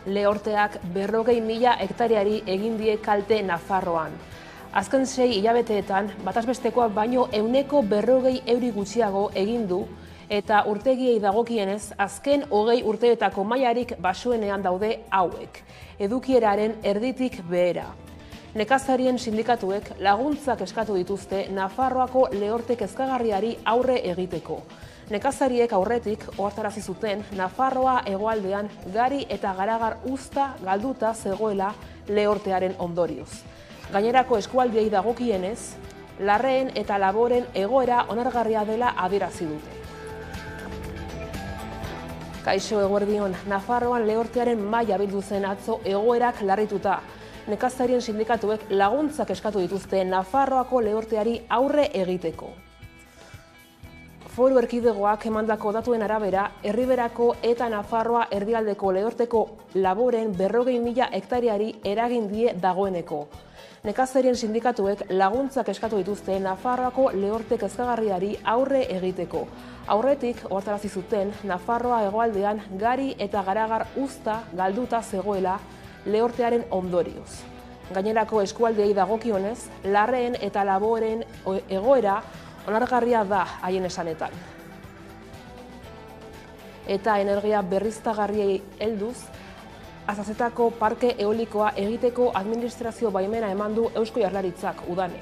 Lehorteak 40.000 hektareari egin die kalte Nafarroan. Azken 6 hilabeteetan, batazbestekoak baino 140 euri gutxiago egin du, eta urtegiei dagokienez, azken 20 urteetako mailarik baxuenean daude hauek, edukieraren erditik behera. Nekazarien sindikatuek laguntzak eskatu dituzte Nafarroako lehorte kezkagarriari aurre egiteko. Nekazariek aurretik ohartarazi zuten Nafarroa hegoaldean gari eta garagar uzta galduta zegoela lehortearen ondorioz. Gainerako eskualdeei dagokienez, larreen eta laboren egoera onargarria dela adierazi dute. Kaixo eguerdion, Nafarroan lehortearen maila bildu zen atzo egoerak larrituta. Nekazarien sindikatuek laguntzak eskatu dituzte Nafarroako lehorteari aurre egiteko. Foru erkidegoak emandako datuen arabera, Erriberako eta Nafarroa erdialdeko lehorteko laboren 40.000 hektareari eragin die dagoeneko. Nekazarien sindikatuek laguntzak eskatu dituzte Nafarroako lehorte kezkagarriari aurre egiteko. Aurretik, ohartarazi zuten, Nafarroa hegoaldean gari eta garagar uzta galduta zegoela lehortearen ondorioz. Gainerako eskualdeei dagokionez, larreen eta laboren egoera onargarria da haien esanetan. Eta energia berriztagarriei helduz, Azazetako parke eolikoa egiteko administrazio baimena eman du Eusko Jaurlaritzak udane.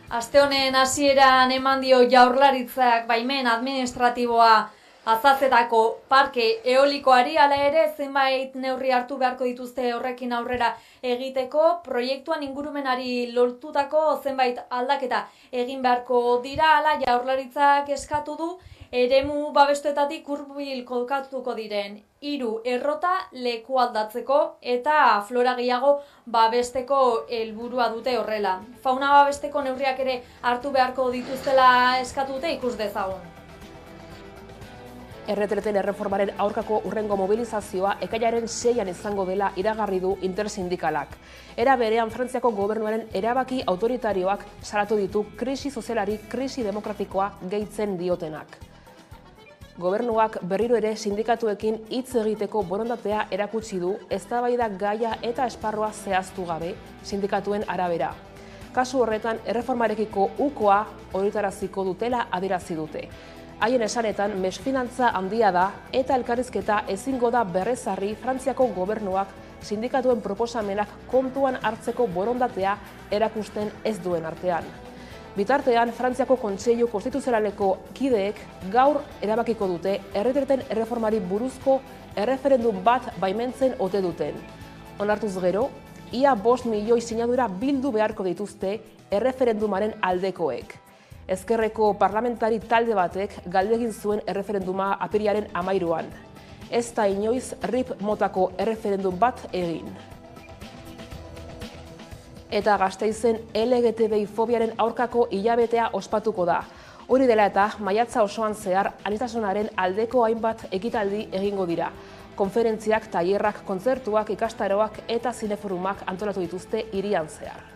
Aste honen hasieran eman dio Jaurlaritzak baimen administratiboa Azazetako parke eolikoari, hala ere zenbait neurri hartu beharko dituzte horrekin aurrera egiteko, proiektuan ingurumenari lortutako zenbait aldaketa egin beharko dira, hala Jaurlaritzak eskatu du, eremu babestuetatik hurbil kokatuko diren 3 errota leku aldatzeko eta flora gehiago babesteko helburua dute horrela. Fauna babesteko neurriak ere hartu beharko dituztela eskatu dute, ikus dezagun. Erretreten erreformaren aurkako hurrengo mobilizazioa ekailaren 6an izango dela iragarri du intersindikalak. Era berean Frantziako gobernuaren erabaki autoritarioak salatu ditu krisi sozialari krisi demokratikoa gehitzen diotenak. Gobernuak berriro ere sindikatuekin hitz egiteko borondatea erakutsi du, eztabaida gaia eta esparrua zehaztu gabe sindikatuen arabera. Kasu horretan erreformarekiko ukoa horretaraziko dutela adierazi dute. Haien esanetan mesfinantza handia da eta elkarrizketa ezingo da berrezarri Frantziako gobernuak sindikatuen proposamenak kontuan hartzeko borondatea erakusten ez duen artean. Bitartean, Frantziako Kontseilu Konstituzionaleko kideek gaur erabakiko dute erretreten erreformari buruzko erreferendum bat baimentzen ote duten. Onartuz gero, ia 5 milioi sinadura bildu beharko dituzte erreferendumaren aldekoek. Ezkerreko parlamentari talde batek galdegin zuen erreferenduma apirilaren 13an. Ez da inoiz RIP motako erreferendum bat egin. Eta Gasteizen LGTBI fobiaren aurkako hilabetea ospatuko da. Hori dela eta maiatza osoan zehar aniztasunaren aldeko hainbat ekitaldi egingo dira. Konferentziak, tailerrak, kontzertuak, ikastaroak eta zineforumak antolatu dituzte hirian zehar.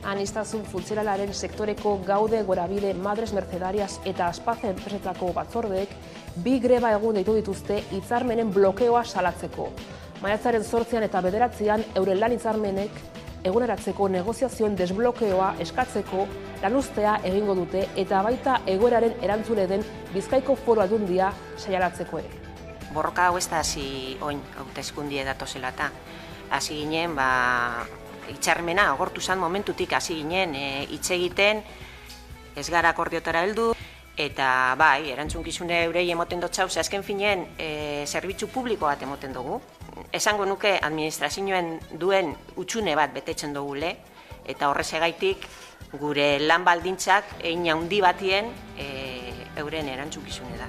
Aniztasun funtzionalaren sektoreko Gaude, Gorabide, Madres Mercedarias eta Aspace enpresetako batzordeek 2 greba egun deitu dituzte hitzarmenen blokeoa salatzeko. Maiatzaren 8an eta 9an euren lan hitzarmenek eguneratzeko negoziazioen desblokeoa eskatzeko lanuztea egingo dute eta baita egoeraren erantzule den Bizkaiko Foru Aldundia saialatzeko ere. Borroka hau ez da hasi oin hauteskundie datozela eta hasi ginen, hitzarmena agortu zan momentutik hasi ginen hitz egiten, ez gara akordiotara heldu, eta bai, erantzunkizune eurei emoten dut zauz, azken finean zerbitzu publiko bat emoten dugu. Esango nuke administrazioen duen utxune bat betetzen dugule, eta horrezegaitik gure lan baldintzak egin handi batien euren erantzunkizune da.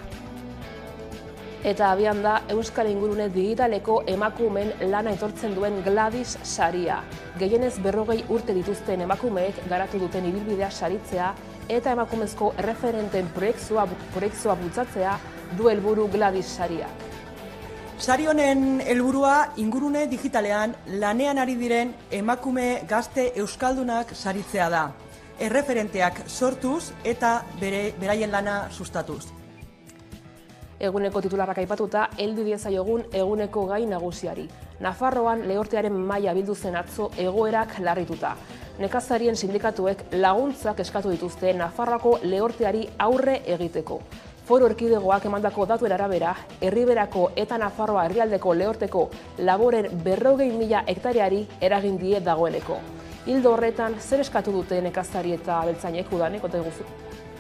Eta abian da Euskal Ingurune Digitaleko emakumeen lana etortzen duen Gladys saria. Gehienez 40 urte dituzten emakumeek garatu duten ibilbidea saritzea eta emakumezko erreferenten proiektzioa bultzatzea du helburu Gladys saria. Sari honen helburua ingurune digitalean lanean ari diren emakume gazte euskaldunak saritzea da. Erreferenteak sortuz eta beraien lana sustatuz. Eguneko titularrak aipatuta, heldu diezaiogun eguneko gai nagusiari. Nafarroan lehortearen maila bildu zen atzo egoerak larrituta. Nekazarien sindikatuek laguntzak eskatu dituzte Nafarroako lehorteari aurre egiteko. Foru Erkidegoak emandako datuen arabera, Erriberako eta Nafarroa herrialdeko lehorteko laboren 40.000 hektareari eragin die dagoeneko. Ildo horretan, zer eskatu dute nekazari eta abeltzainek udanek, ote guzu?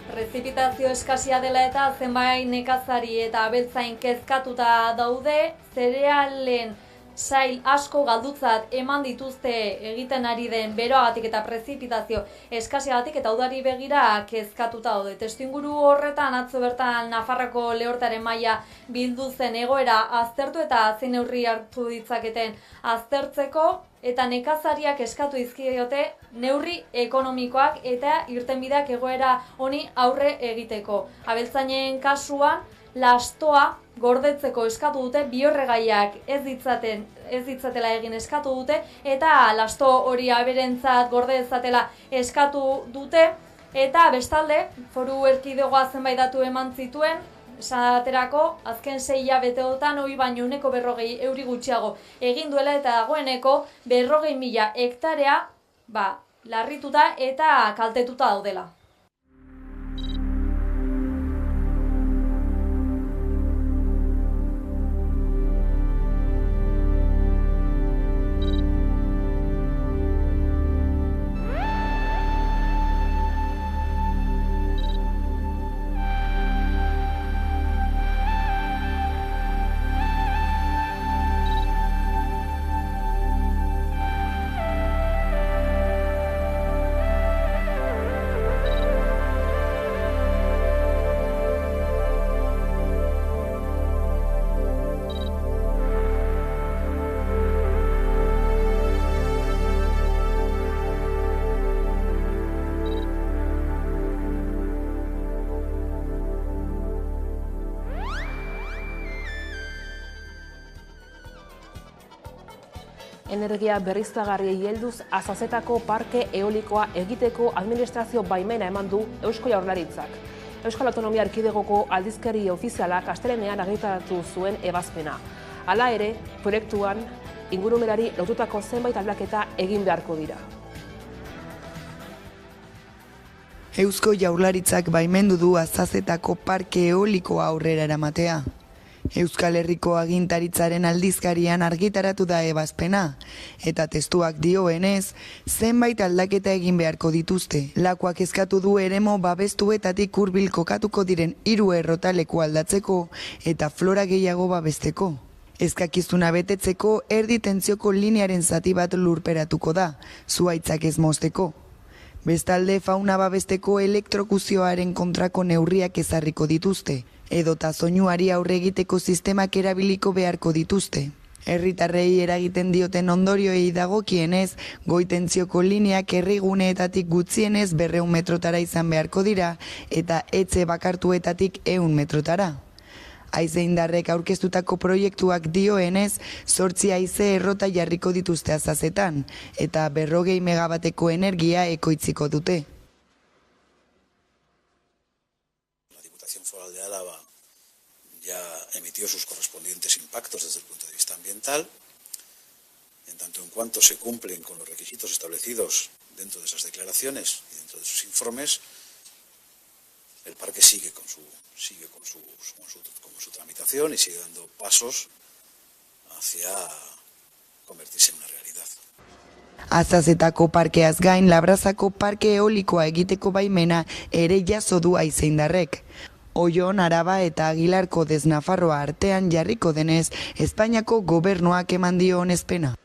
Prezipitazio eskasia dela eta zenbait nekazari eta abeltzain kezkatuta daude, zerealen sail asko galdutzat eman dituzte egiten ari den beroagatik eta prezipitazio eskasiagatik eta udari begira kezkatuta daude. Testuinguru horretan atzo bertan Nafarroko lehortearen maila bildu zen egoera aztertu eta zein neurri hartu ditzaketen aztertzeko eta nekazariak eskatu dizkiote neurri ekonomikoak eta irtenbideak egoera honi aurre egiteko. Abeltzainen kasuan lastoa gordetzeko eskatu dute, bihorregaiak ez ditzatela egin eskatu dute eta lasto hori aberentzat gorde dezatela eskatu dute eta bestalde Foru Erkidegoa zenbait datu eman zituen. Esaterako, azken 6 hilabeteotan hori baino 140 euri gutxiago egin duela eta dagoeneko 40.000 hektarea larrituta eta kaltetuta daudela. Energia berriztagarriei helduz Azazetako parke eolikoa egiteko administrazio baimena eman du Eusko Jaurlaritzak. Euskal Autonomia Erkidegoko aldizkari ofizialak astelehenean argitaratu zuen ebazpena. Hala ere, proiektuan ingurumenari lotutako zenbait aldaketa egin beharko dira. Eusko Jaurlaritzak baimendu du Azazetako parke eolikoa aurrera eramatea. Euskal Herriko agintaritzaren aldizkarian argitaratu da ebazpena, eta testuak dioenez, zenbait aldaketa egin beharko dituzte. Lakuak eskatu du eremu babestuetatik hurbil kokatuko diren 3 errotaleku aldatzeko eta flora gehiago babesteko. Eskakizuna betetzeko erdi tentzioko linearen zati bat lurperatuko da, zuhaitzak ez mozteko. Bestalde fauna babesteko elektrokuzioaren kontrako neurriak ezarriko dituzte, edota soinuari aurre egiteko sistemak erabiliko beharko dituzte. Herritarrei eragiten dioten ondorioei dagokienez, goitentzioko lineak herriguneetatik gutxienez 200 metrotara izan beharko dira eta etxe bakartuetatik 100 metrotara. Haize indarrek aurkeztutako proiektuak dioenez, 8 haize errota jarriko dituzte Azazetan, eta 40 megabateko energia ekoitziko dute. La Diputación Foral de Álava ya emitió sus correspondientes impactos desde el punto de vista ambiental. tanto en cuanto se cumplen con los requisitos establecidos dentro de esas declaraciones y dentro de sus informes, el parque sigue con su tramitación y sigue dando pasos hacia convertirse en una realidad. Azazetako parkeaz gain, Labrazako parke eolikoa egiteko baimena ere jaso du Aizaindarrek. Oion, Araba eta Agilarko dez Nafarroa artean jarriko denez, Espainiako gobernuak eman dio onespena.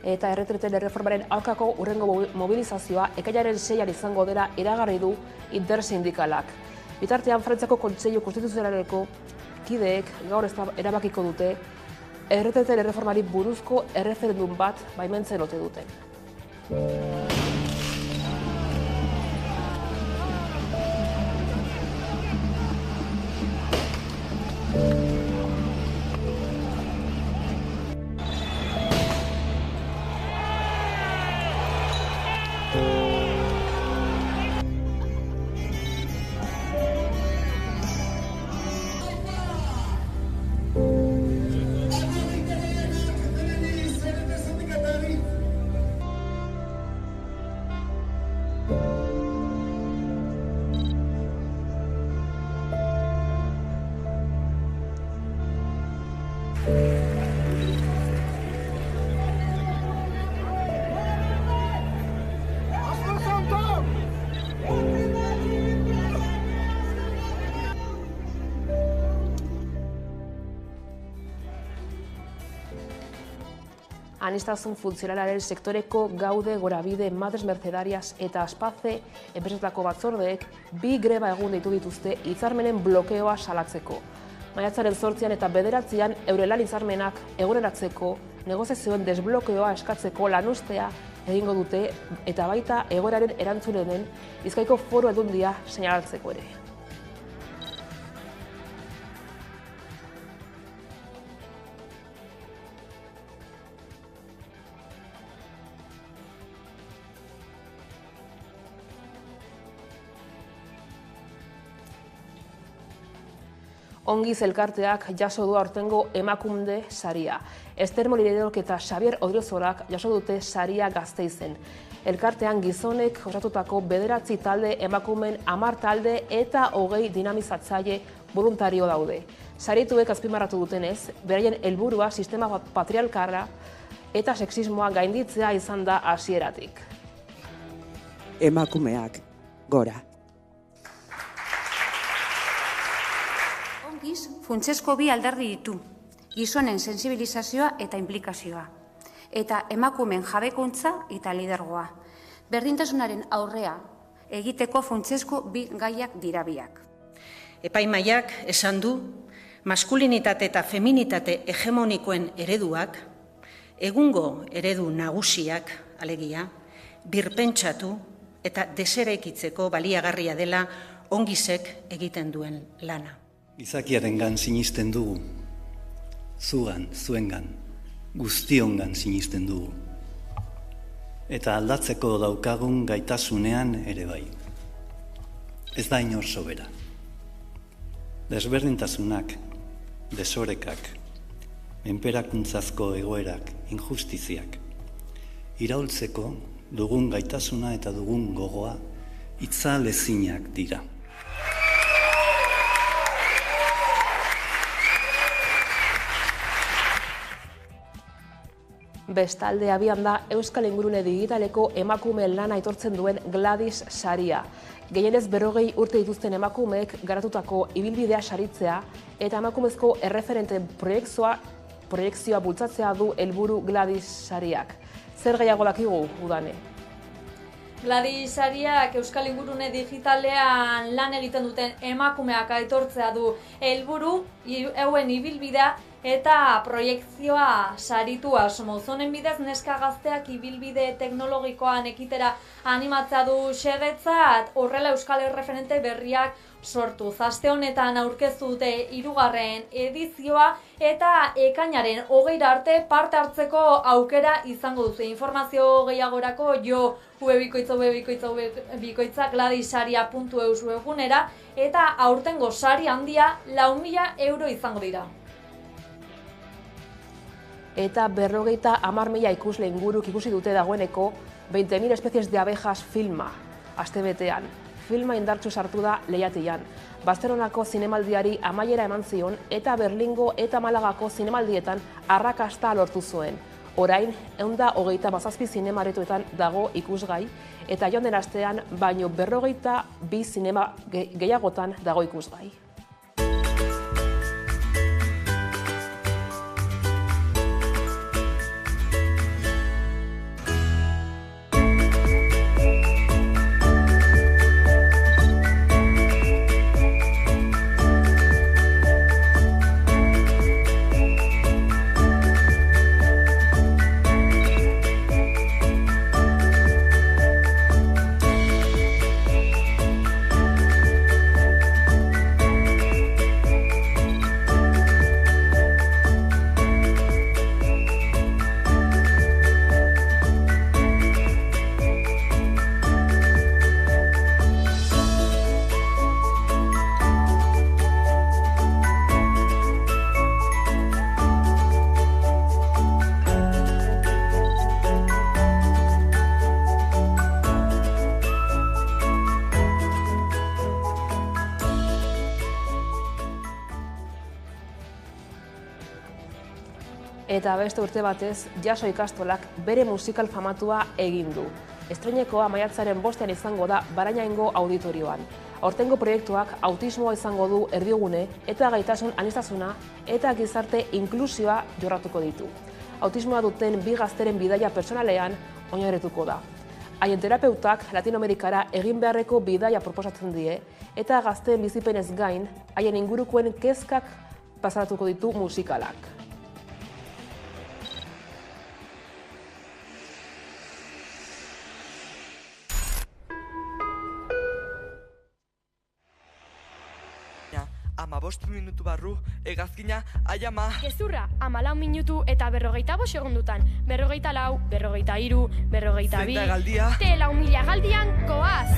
Eta erretreten erreformaren aurkako hurrengo mobilizazioa ekainaren 6an izango dela iragarri du intersindikalak. Bitartean, Frantziako Kontseilu Konstituzionaleko kideek gaur erabakiko dute erretreten erreformari buruzko erreferendum bat baimentzen ote duten. Aniztasun funtzionalaren sektoreko Gaude, Gorabide, Madres Mercedarias eta Aspace enpresetako batzordeek 2 greba egun deitu dituzte hitzarmenen blokeoa salatzeko. Maiatzaren 8an eta 9an euren lan hitzarmenak eguneratzeko, negoziazioen desblokeoa eskatzeko lanuztea egingo dute eta baita egoeraren erantzunenen Bizkaiko Foru Aldundia seinalatzeko ere. Ongiz elkarteak jaso du aurtengo emakunde saria. Ester Molinedok eta Xabier Odriozorak jaso dute saria Gasteizen. Elkartean gizonek osatutako 9 talde, emakumeen 10 talde eta 20 dinamizatzaile voluntario daude. Sarituek azpimarratu dutenez, beraien helburua sistema patriarkala eta sexismoa gainditzea izan da hasieratik. Emakumeak gora. Funtsezko 2 alderdi ditu, gizonen sensibilizazioa eta implikazioa, eta emakumeen jabekuntza eta lidergoa. Berdintasunaren aurrea egiteko funtsezko 2 gaiak dira biak. Epaimaiak esan du, maskulinitate eta feminitate hegemonikoen ereduak, egungo eredu nagusiak, alegia, birpentsatu eta deseraikitzeko baliagarria dela Ongizek egiten duen lana. Gizakiarengan sinisten dugu, zugan, zuengan, guztiongan sinisten dugu. Eta aldatzeko daukagun gaitasunean ere bai. Ez da inor sobera. Desberdintasunak, desorekak, menperakuntzazko egoerak, injustiziak, iraultzeko dugun gaitasuna eta dugun gogoa itzalezinak dira. Bestalde abian da Euskal Ingurune Digitaleko emakume lana aitortzen duen Gladys saria. Gehienez 40 urte dituzten emakumeek garatutako ibilbidea saritzea eta emakumezko erreferente proiekzioa bultzatzea du helburu Gladys sariak. Zer gehiago dakigu, Udane? Gladys sariak Euskal Ingurune Digitalean lan egiten duten emakumeak aitortzea du helburu, hauen ibilbidea eta proiekzioa saritua asmoz. Honen bidez neska gazteak ibilbide teknologikoan ekitera animatzea du xedetzat, horrela Euskal Erreferente berriak sortuz. Aste honetan aurkeztu dute 3. edizioa eta ekainaren 20 arte parte hartzeko aukera izango duzu. Informazio gehiagorako jo webikoitza gladysaria.eus webgunera eta aurtengo sari handia 4.000 euro izango dira. Eta 50.000 ikusle inguruk ikusi dute dagoeneko 20.000 especies de abejas filma, astebetean. Filma indartsu sartu da Leihatilan. Barcelonako zinemaldiari amaiera eman zion eta Berlingo eta Malagako zinemaldietan arrakasta lortu zuen. Orain, 127 zinemaretoetan dago ikusgai eta joan den astean baino 42 zinema gehiagotan dago ikusgai. Eta beste urte batez, Jaso ikastolak bere musikal famatua egin du. Estreinekoa maiatzaren 5ean izango da Barainaingo auditorioan. Aurtengo proiektuak autismoa izango du erdigune eta gaitasun aniztasuna eta gizarte inklusioa jorratuko ditu. Autismoa duten 2 gazteren bidaia pertsonalean oinarrituko da. Haien terapeutak Latinoamerikara egin beharreko bidaia proposatzen die eta gazteen bizipenez gain, haien ingurukoen kezkak pasaratuko ditu musikalak. Ama 5 minutu barru, egazkina, aiama... Gezurra, 14 minutu eta 45 segundutan. 44, 43, 42... Zenta galdia... Te 4.000 galdian, goaz!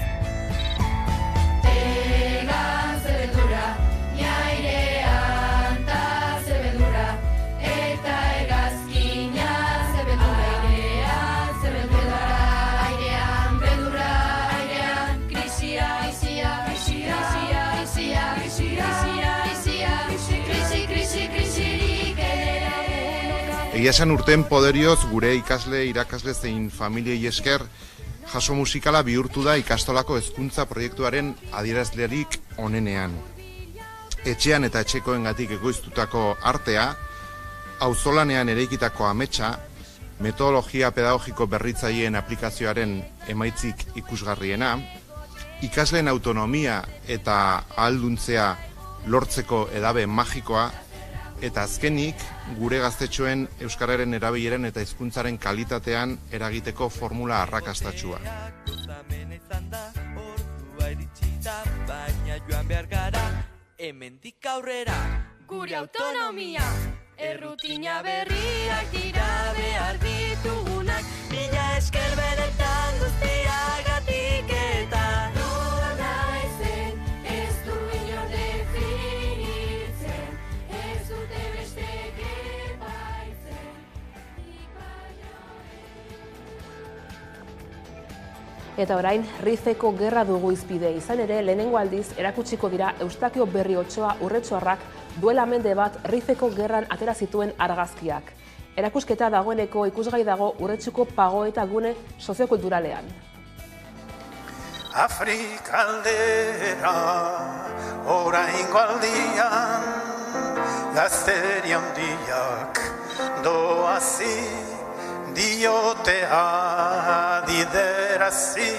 Egan zebedura, niairean ta zebedura, eta egazkina zebedura, airean zebedura, airean bedura, airean krisia, krisia, krisia, krisia, krisia, Egia esan urten poderioz gure ikasle, irakasle zein familiei esker jaso musikala bihurtu da ikastolako hezkuntza proiektuaren adierazlerik onenean. Etxean eta etxekoengatik ekoiztutako artea, auzolanean eraikitako ametsa, metodologia pedagogiko berritzaileen aplikazioaren emaitzik ikusgarriena, ikasleen autonomia eta ahalduntzea lortzeko edabe magikoa, eta azkenik, gure gaztetxoen euskararen erabileren eta hizkuntzaren kalitatean eragiteko formula arrakastatsua. Baina joan behar gara, hemendik aurrera, gure autonomia, errutina berriak dira behar ditugunak, mila esker benetan guztiagatik eta nola ezen ez du inor definitzen, ez dute bestek epaitzen, Eta orain, Rifeko gerra dugu izpide izan ere, lehenengo aldiz erakutsiko dira Eustakio Berri Otsoa Urretxoarrak duela mende bat Rifeko gerran atera zituen argazkiak. Erakusketa dagoeneko ikusgai dago Urretxuko pagoeta gune soziokulturalean. Afrikaldera oraingo aldian gazteri handiak doazi diote adiderazi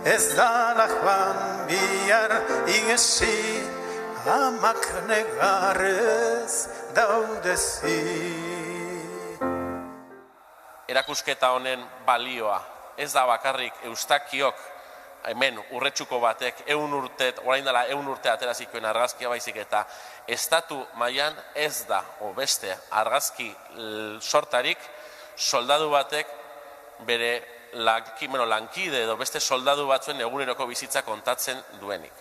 ez dala joan bihar igesi amak negarrez daudezi. Erakusketa honen balioa ez da bakarrik Eustakiok hemen Urretxuko batek orain dela 100 urte aterazikoen argazkia baizik eta estatu mailan ez da beste argazki sortarik soldadu batek bere lankide edo beste soldadu batzuen eguneroko bizitza kontatzen duenik.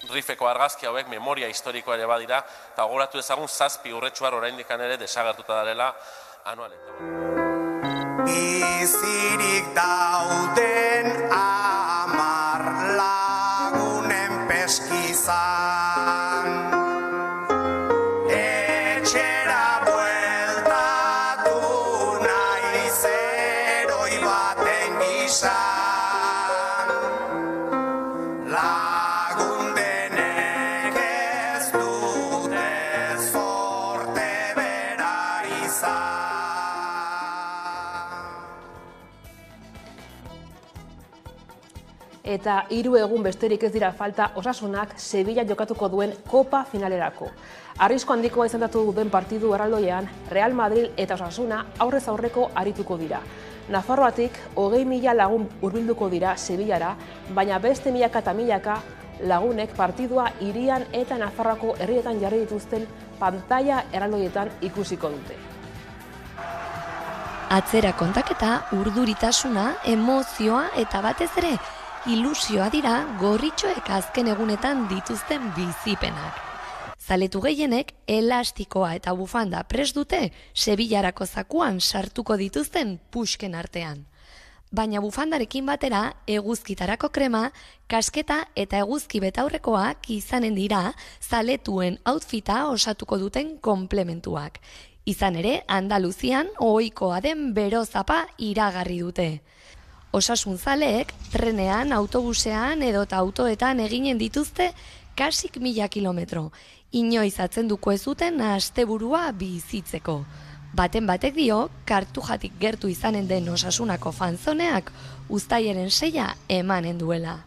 Rifeko argazki hauek memoria historikoa ere badira, eta gogoratu ezagun 7 urretxuar oraindik ere desagertuta darela anualetan. Bizirik dauden 10 lagunen peskizan etxera bueltatu naiz eroi baten gizan lagun denek ez dute zorte bera izan. Eta 3 egun besterik ez dira falta Osasunak Sevilla jokatuko duen Kopa finalerako. Arrisko handikoa izendatu duen partidu erraldoian, Real Madrid eta Osasuna aurrez aurreko arituko dira. Nafarroatik 20.000 lagun hurbilduko dira Sevillara, baina beste milaka eta milaka lagunek partidua hirian eta Nafarroako herrietan jarri dituzten pantaila erraldoietan ikusiko dute. Atzera kontaketa, urduritasuna, emozioa eta batez ere ilusioa dira gorritxoek azken egunetan dituzten bizipenak. Zaletu gehienek elastikoa eta bufanda prest dute Sevillarako zakuan sartuko dituzten puxken artean. Baina bufandarekin batera eguzkitarako krema, kasketa eta eguzki betaurrekoak izanen dira zaletuen outfita osatuko duten komplementuak. Izan ere, Andaluzian ohikoa den bero zapa iragarri dute. Osasun zaleek trenean, autobusean edota autoetan eginen dituzte kasik 1000 kilometro. Inoiz atzenduko ez zuten asteburua bizitzeko. Baten batek dio, Kartujatik gertu izanen den Osasunako fanzoneak uztailaren 6 emanen duela.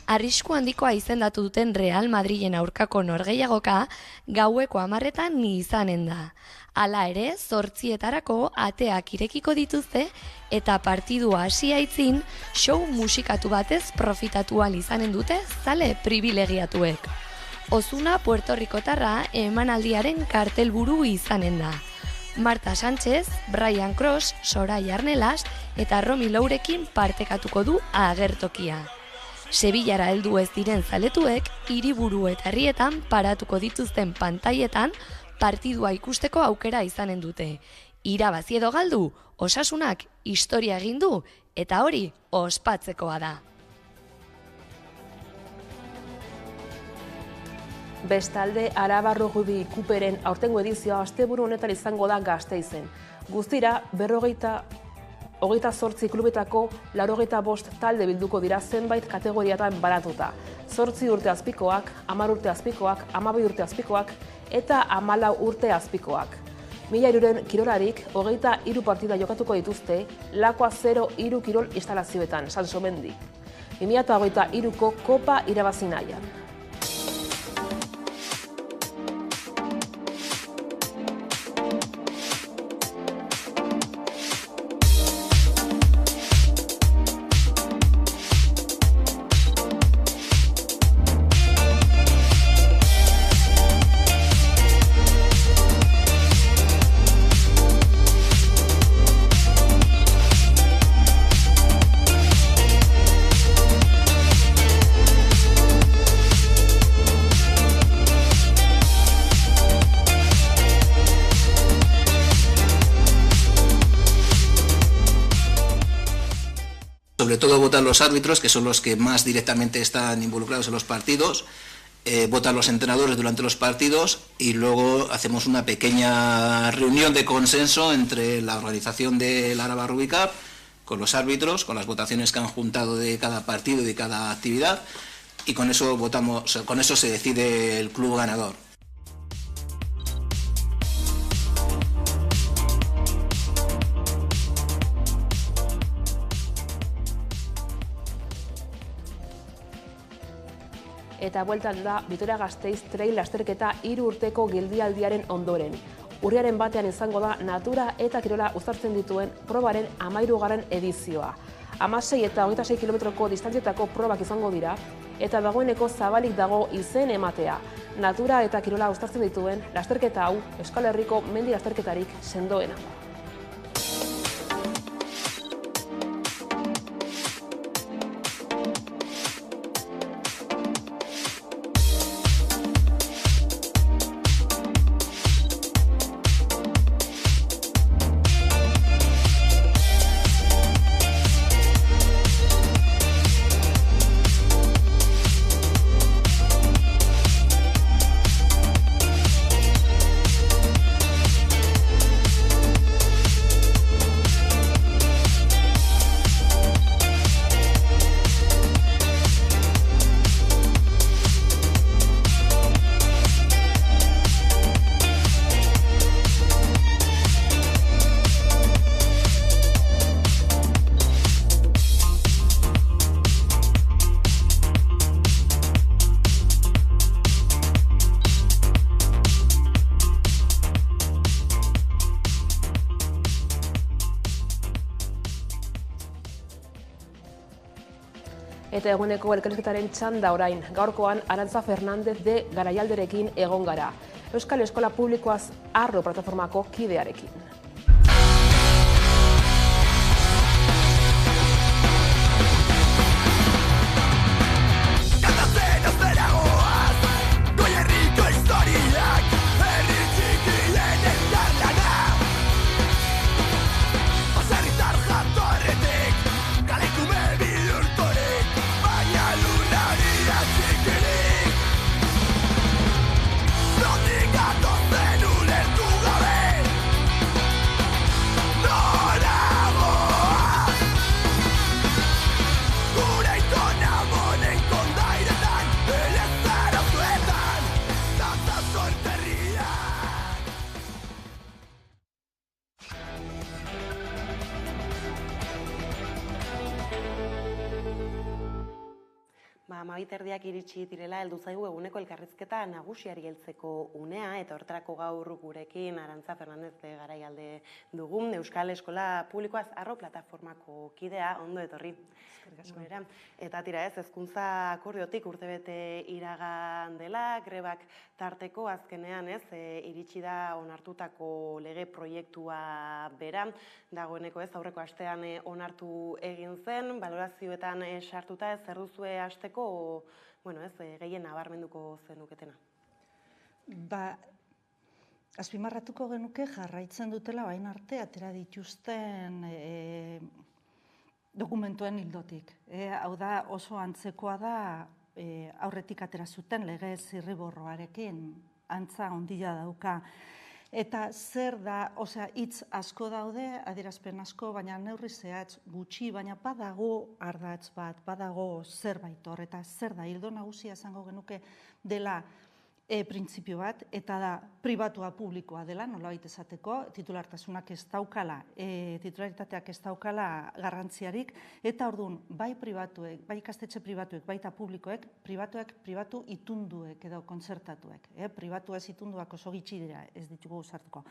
Arrisku handikoa izendatu duten Real Madrilen aurkako norgehiagoka gaueko 10etan izanen da. Hala ere, 8etarako ateak irekiko dituzte eta partidua hasi aitzin show musikatu batez profitatu ahal izanen dute zale privilegiatuek. Ozuna Puerto Ricotarra emanaldiaren kartelburu izanen da. Marta Sánchez, Brian Cross, Soraya Arnelas eta Romy Lourekin partekatuko du agertokia. Sevillara heldu ez diren zaletuek hiriburu eta herrietan paratuko dituzten pantailetan partidua ikusteko aukera izanen dute. Irabazi edo galdu, Osasunak historia egin du eta hori ospatzekoa da. Bestalde, Araba Rugby Kuperen aurtengo edizioa asteburu honetan izango da Gasteizen. Guztira, 28 klubetako 85 talde bilduko dira zenbait kategoriatan banatuta. 8 urte azpikoak, 10 urte azpikoak, 12 urte azpikoak eta 14 urte azpikoak. 1000 kirolarik 23 partida jokatuko dituzte Lakoa 0-3 kirol instalazioetan, Sansomendi. 2023ko Kopa irabazi nahian. Sobre todo votan los árbitros, que son los que más directamente están involucrados en los partidos, votan los entrenadores durante los partidos y luego hacemos una pequeña reunión de consenso entre la organización de la Araba Rugby Cup, con los árbitros, con las votaciones que han juntado de cada partido y de cada actividad, y con eso votamos, con eso se decide el club ganador. Eta bueltan da Vitoria-Gasteiz trail lasterketa 3 urteko geldialdiaren ondoren. Urriaren batean izango da natura eta kirola uztartzen dituen probaren 13. edizioa. 16 eta 26 kilometroko distantzietako probak izango dira, eta dagoeneko zabalik dago izen ematea. Natura eta kirola uztartzen dituen lasterketa hau Euskal Herriko mendi lasterketarik sendoena da. Eta eguneko elkarrizketaren txanda orain, gaurkoan Arantza Fernandez de Garaialderekin egon gara. Euskal Eskola Publikoaz Arro plataformako kidearekin. Amabiterdiak iritsi direla heldu zaigu eguneko elkarrizketa nagusiari heltzeko unea, eta horretarako gaur gurekin Arantza Fernandez de Garaialde dugun, Euskal Eskola Publikoaz Arro plataformako kidea, ondo etorri. Eta tira ez, hezkuntza akordiotik urtebete iragan dela, grebak tarteko azkenean ez, iritsi da onartutako lege proiektua bera, dagoeneko ez, aurreko astean onartu egin zen, balorazioetan sartuta ez, zer duzue hasteko, bueno ez, gehien nabarmenduko zenuketena? Azpimarratuko genuke jarraitzen dutela bain arte atera dituzten dokumentuen hildotik. Hau da, oso antzekoa da aurretik atera zuten lege zirriborroarekin, antza ondila dauka. Eta zer da, osea, hitz asko daude, adierazpen asko, baina neurri zehatz gutxi, baina badago ardatz bat, badago zerbait hor, eta zer da, hildo nagusia esango genuke dela printzipio bat, eta da pribatua publikoa dela, nolabait esateko, titulartasunak ez daukala, titularitateak ez daukala garrantziarik, eta orduan, bai pribatuek, bai ikastetxe pribatuek, baita publikoek, pribatu itunduek edo kontzertatuek. Pribatu ez itunduak oso gitxi dira, ez ditugu sartuko.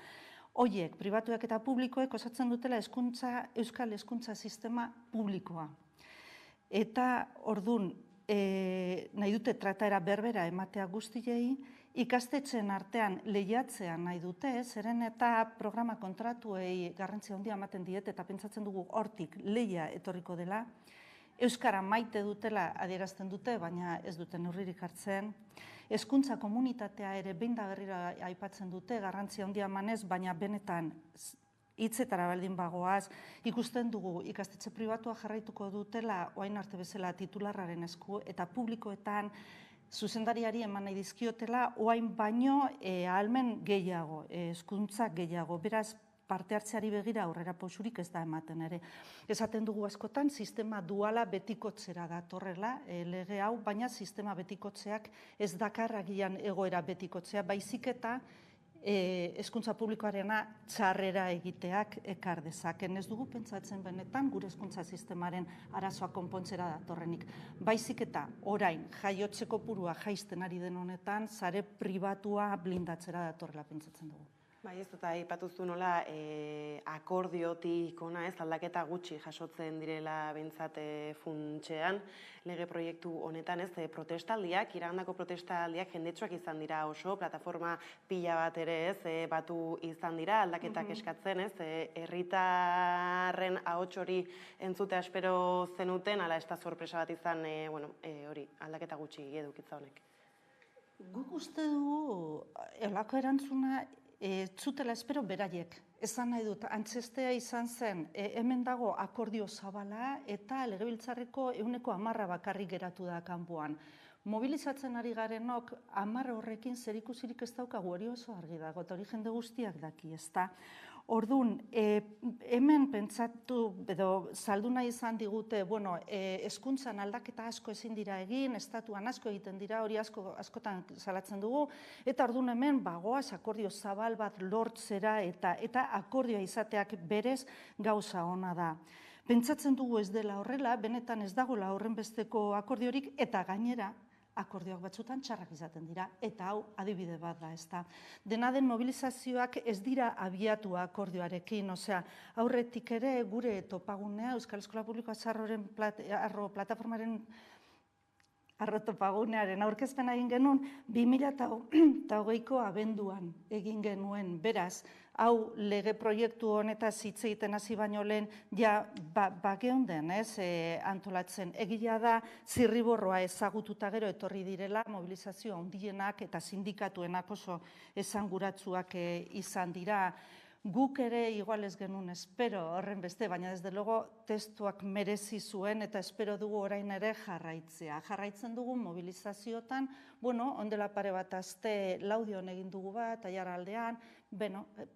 Hoiek, pribatuek eta publikoek osatzen dutela euskal hezkuntza sistema publikoa. Eta orduan, nahi dute trataera berbera ematea guztiei, ikastetxeen artean lehiatzea nahi dute, zeren eta programa kontratuei garrantzia handia ematen diet, eta pentsatzen dugu hortik lehia etorriko dela, euskara maite dutela adierazten dute, baina ez dute neurririk hartzen, hezkuntza komunitatea ere behin da berriro aipatzen dute, garrantzia handia emanez, baina benetan hitzetara baldin bagoaz, ikusten dugu ikastetxe pribatua jarraituko dutela, oain arte bezala titularraren esku, eta publikoetan zuzendariari eman nahi dizkiotela, oain baino ahalmen gehiago, hezkuntza gehiago, beraz, parte hartzeari begira aurrera pausurik ez da ematen ere. Esaten dugu askotan, sistema duala betikotzera datorrela lege hau, baina sistema betikotzeak ez dakar agian egoera betikotzea, baizik eta hezkuntza publikoarena txarrera egiteak ekar dezaken. Ez dugu pentsatzen benetan gure hezkuntza sistemaren arazoa konpontzera datorrenik. Baizik eta orain jaiotze kopurua jaisten ari den honetan, sare pribatua blindatzera datorrela pentsatzen dugu. Bai, ez eta aipatuzu nola akordiotik ona ez aldaketa gutxi jasotzen direla behintzat funtsean lege proiektu honetan ez protestaldiak, iragandako protestaldiak jendetsuak izan dira oso, plataforma pila bat ere ez batu izan dira aldaketak eskatzen ez, herritarren ahots hori entzutea espero zenuten, ala ez da sorpresa bat izan hori aldaketa gutxi edukitza honek. Guk uste dugu elako erantzuna zutela espero beraiek. Esan nahi dut, antzestea izan zen, hemen dago akordio zabala eta legebiltzarreko 10% bakarrik geratu da kanpoan. Mobilizatzen ari garenok 10 horrekin zerikusirik ez daukagu, hori oso argi dago, eta hori jende guztiak daki, ezta? Orduan, hemen pentsatu, edo saldu nahi izan digute, hezkuntzan aldaketa asko ezin dira egin, estatuan asko egiten dira, hori askotan salatzen dugu, eta orduan hemen bagoaz akordio zabal bat lortzera eta akordioa izateak berez gauza ona da. Pentsatzen dugu ez dela horrela, benetan ez dagoela horrenbesteko akordiorik, eta gainera, akordioak batzutan txarrak izaten dira, eta hau adibide bat da, ezta. Dena den mobilizazioak ez dira abiatu akordioarekin, osea, aurretik ere gure topagunea, Euskal Eskola Publikoa Arro plataformaren topagunearen aurkezpena egin genuen, 2008ko abenduan egin genuen, beraz, hau lege proiektu honetaz hitz egiten hasi baino lehen, ja, geunden, antolatzen. Egia da, zirriborroa ezagututa gero etorri direla, mobilizazio handienak eta sindikatuenak oso esanguratsuak izan dira. Guk ere igual ez genuen espero horren beste, baina desde logo testuak merezi zuen eta espero dugu orain ere jarraitzea. Jarraitzen dugu mobilizaziotan, ondela pare bat aste laudion egin dugu bat, aiaraldean,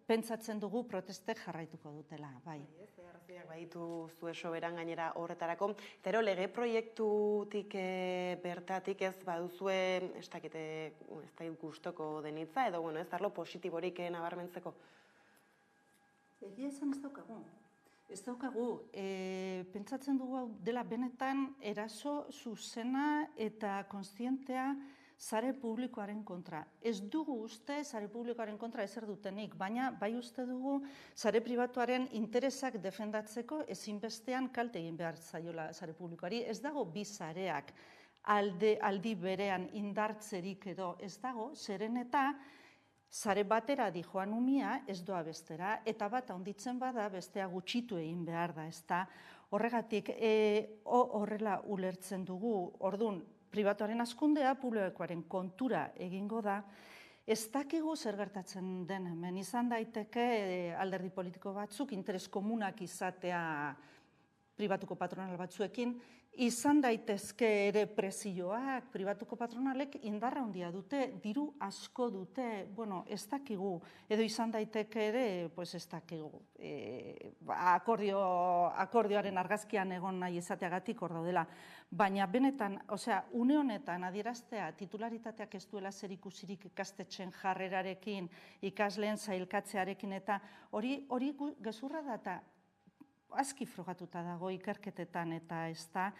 pentsatzen dugu protestek jarraituko dutela, bai. Arrazoiak baditu zue soberan gainera horretarako. Eta lege proiektutik bertatik ez baduzue, ez dakit gustoko denitza, edo ez darlo positiborik nabarmentzeko? Egia esan ez daukagu. Ez daukagu, pentsatzen dugu dela benetan eraso zuzena eta kontzientea sare publikoaren kontra. Ez dugu uste sare publikoaren kontra ezer dutenik, baina bai uste dugu sare pribatuaren interesak defendatzeko ezinbestean kalte egin behar zaiola sare publikoari. Ez dago bi sareak aldi berean indartzerik edo ez dago, zeren eta sare batera dijoan umia, ez doa bestera, eta bat handitzen bada bestea gutxitu egin behar da, ezta. Horregatik, horrela ulertzen dugu, ordun pribatuaren hazkundea, publikoaren kontura egingo da, ez dakigu zer gertatzen den hemen, izan daiteke alderdi politiko batzuk, interes komunak izatea pribatuko patronal batzuekin, izan daitezke ere presioak, pribatuko patronalek indarra handia dute, diru asko dute, ez dakigu, edo izan daiteke ere, ez dakigu, akordioaren argazkian egon nahi izateagatik hor daudela. Baina benetan, une honetan adieraztea titularitateak ez duela zer ikusirik ikastetxen jarrerarekin, ikasleen zailkatzearekin, eta hori gezurra da eta aski frogatuta dago ikerketetan eta ez da.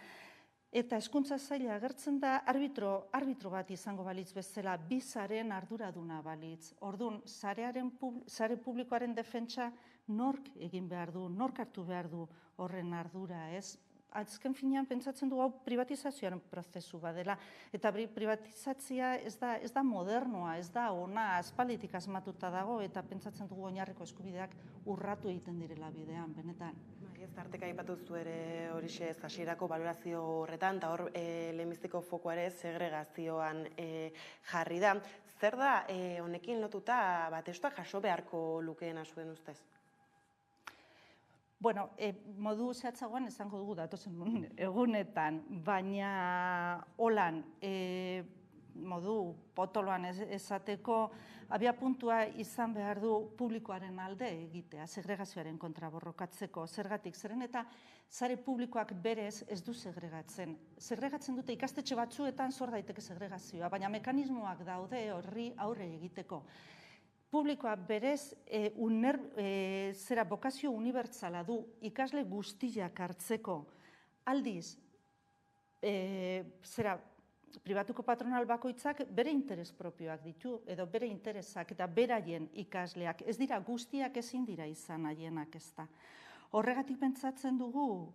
Eta hezkuntza zaila agertzen da arbitro bat izango balitz bezala, bi sareen arduraduna balitz. Orduan, sare publikoaren defentsa nork egin behar du, nork hartu behar du horren ardura, ez? Azken finean pentsatzen dugu privatizazioaren prozesu badela, eta privatizatzia ez da modernoa, ez da ona, aspalditik asmatuta dago, eta pentsatzen dugu oinarriko eskubideak urratu egiten direla bidean, benetan. Ez tarteka aipatu zu ere horixe hasierako balorazio horretan, eta hor lehenbiziko fokoa ere segregazioan jarri da. Zer da honekin lotuta testuak jaso beharko lukeena zuen ustez? Modu zehatzagoan esango dugu datozen egunetan, baina holan, modu potoloan esateko, abia puntua izan behar du publikoaren alde egitea, segregazioaren kontra borrokatzeko, zergatik, zeren eta sare publikoak berez ez du segregatzen. Segregatzen dute ikastetxe batzuetan zor daiteke segregazioa, baina mekanismoak daude horri aurre egiteko. Publikoa berez zera bokazio unibertsala du ikasle guztiak hartzeko, aldiz, pribatuko patronal bakoitzak bere interes propioak ditu, edo bere interesak eta beraien ikasleak, ez dira guztiak ezin dira izan haienak ez da. Horregatik pentsatzen dugu,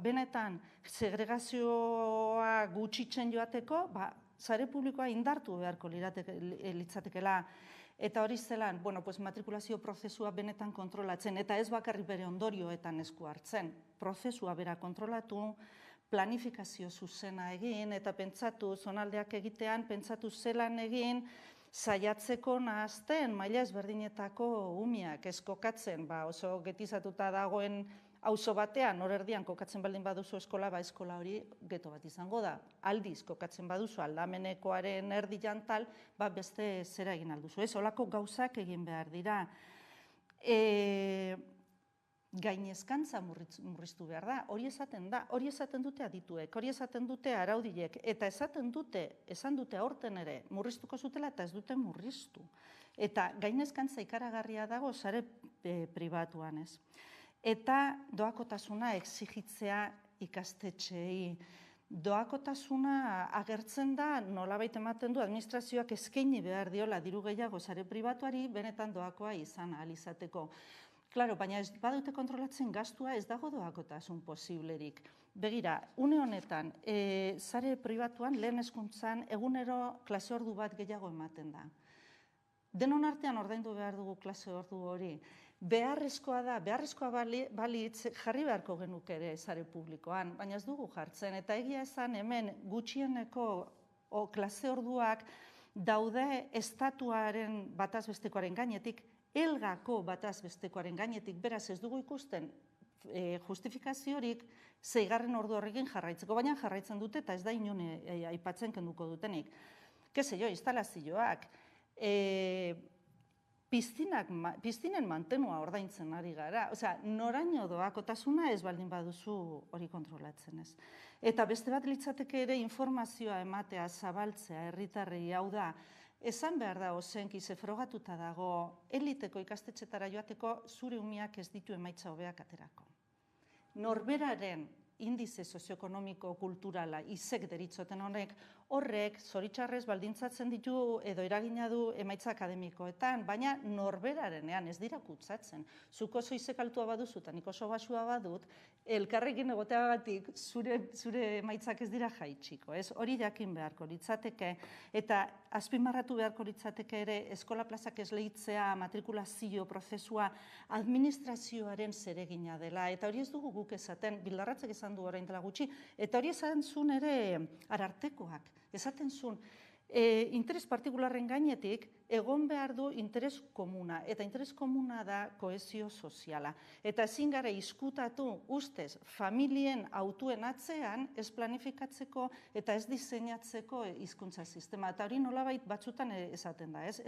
benetan segregazioa gutxitzen joateko, sare publikoa indartu beharko litzatekela, eta hori zelan, matrikulazio prozesua benetan kontrolatzen, eta ez bakarrik bere ondorioetan esku hartzen, prozesua bera kontrolatu, planifikazio zuzena egin, eta pentsatu, zonaldeak egitean, pentsatu zelan egin, saiatzeko nahazten, maila ezberdinetako umiak ez kokatzen, oso getizatuta dagoen auzo batean, hor erdian kokatzen baldin baduzu eskola, eskola hori geto bat izango da. Aldiz, kokatzen baduzu aldamenekoaren erdi jantal, beste zera egin alduzu. Ez, holako gauzak egin behar dira. Gainezkantza murriztu behar da, hori esaten dute adituek, hori esaten dute araudiek, eta esan dute aurten ere murriztuko zutela eta ez dute murriztu. Eta gainezkantza ikaragarria dago sare pribatuan ez. Eta doakotasuna exigitzea ikastetxeei. Doakotasuna agertzen da, nolabait ematen du, administrazioak eskaini behar diola diru gehiago sare pribatuari, benetan doakoa izan ahal izateko. Klaro, baina ez badute kontrolatzen gastua ez dago doakotasun posiblerik. Begira, une honetan, sare pribatuan lehen hezkuntzan egunero klase ordu bat gehiago ematen da. Denon artean ordaindu behar dugu klase ordu hori. Beharrezkoa balitz jarri beharko genuke ere sare publikoan, baina ez dugu jartzen. Eta egia esan hemen gutxieneko klase orduak daude estatuaren batazbestekoaren gainetik, elgako batazbestekoaren gainetik, beraz ez dugu ikusten justifikaziorik 6. ordu horrekin jarraitzeko, baina jarraitzen dute eta ez da inon aipatzen kenduko dutenik. Instalazioak, piztinen mantenua ordaintzen ari gara. Osea, noraino doakotasuna ez baldin baduzu hori kontrolatzen ez. Eta beste bat litzateke ere informazioa ematea, zabaltzea, herritarrei, hau da, esan behar da ozenki, ze frogatuta dago, eliteko ikastetxetara joateko zure umiak ez ditu emaitza hobeak aterako. Norberaren indize sozioekonomiko kulturala izek deritzoten horrek zoritxarrez baldintzatzen ditu edo eragina du emaitza akademikoetan, baina norberarenean ez dira kutsatzen. Zuk oso izek altua baduzu eta nik oso basua badut, elkarrekin egoteagatik zure emaitzak ez dira jaitsiko. Hori jakin beharko litzateke eta azpimarratu beharko litzateke ere eskola plazak esleitzea, matrikulazio prozesua administrazioaren zeregina dela. Eta hori ez dugu guk esaten, Bildarratzek esan du orain dela gutxi, eta hori esan zuen ere arartekoak. Esaten zuen, interes partikularren gainetik egon behar du interes komuna, eta interes komuna da kohesio soziala. Eta ezin gara izkutatu ustez familien autuen atzean ez planifikatzeko eta ez diseinatzeko hizkuntza sistema. Eta hori nolabait batzutan esaten da, ez?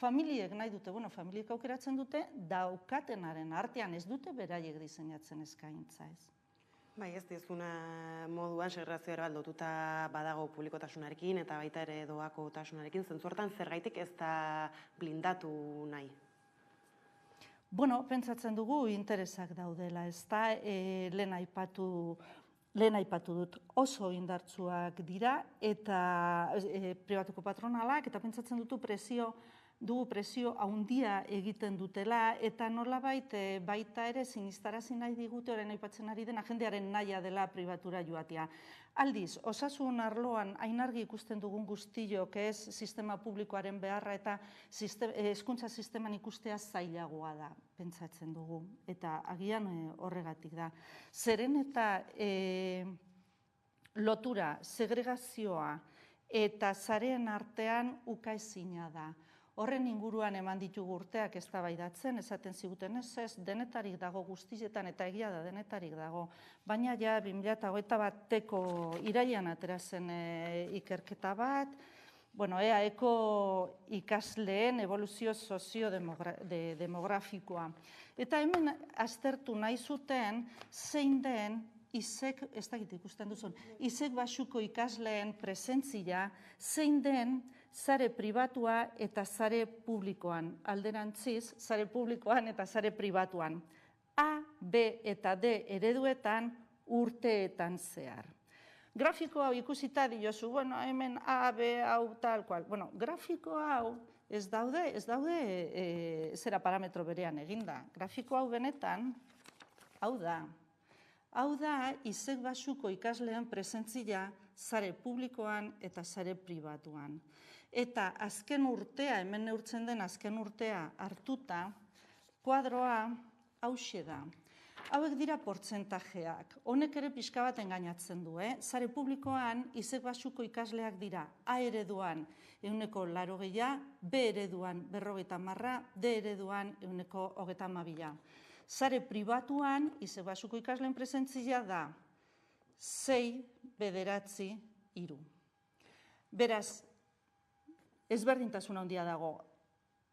Familiek nahi dute, familiek aukeratzen dute, daukatenaren artean ez dute beraiek diseinatzen eskaintza, ez? Bai, ez dizuna moduan segregazioa lotuta badago publikotasunarekin eta baita ere doakotasunarekin, zentzuartan zergaitik ez da blindatu nahi? Pentsatzen dugu interesak daudela, ez da, lehen aipatu dut oso indartsuak dira eta pribatuko patronalak eta pentsatzen dugu presio handia egiten dutela eta nolabait baita ere sinistarazi nahi digute orain aipatzen ari dena jendearen nahia dela pribatura joatea. Aldiz, osasun arloan hain argi ikusten dugun guztiok ez sistema publikoaren beharra eta hezkuntza sisteman ikustea zailagoa da, pentsatzen dugu. Eta agian horregatik da. Zeren eta lotura, segregazioa eta sareen artean ukaezina da. Horren inguruan eman ditugu urteak eztabaidatzen, esaten ziguten ez, denetarik dago guztietan eta egia da denetarik dago. Baina ja 2021ko irailean atera zen ikerketa bat, EAEko ikasleen evoluzio soziodemografikoa. Eta hemen aztertu nahi zuten zein den izek, ez dakit ikusten duzun, izek basuko ikasleen presentzia, zein den sare pribatua eta sare publikoan. Alderantziz, sare publikoan eta sare pribatuan. A, B eta D ereduetan urteetan zehar. Grafiko hau ikusita diozu, hemen A, B, hau, tal, kual. Grafiko hau ez daude zera parametro berean eginda. Grafiko hau benetan, hau da. Hau da, izek basuko ikasleen presentzia sare publikoan eta sare pribatuan. Eta azken urtea, hemen neurtzen den azken urtea hartuta, kuadroa hauxe da. Hauek dira portzentajeak. Honek ere pixka bat engainatzen du. Sare publikoan, izek basuko ikasleak dira A ereduan 80%, B ereduan 50%, D ereduan 32%. Sare pribatuan, izek basuko ikasleen presentzia da 6, 9, 3. Beraz, ezberdintasun handia dago.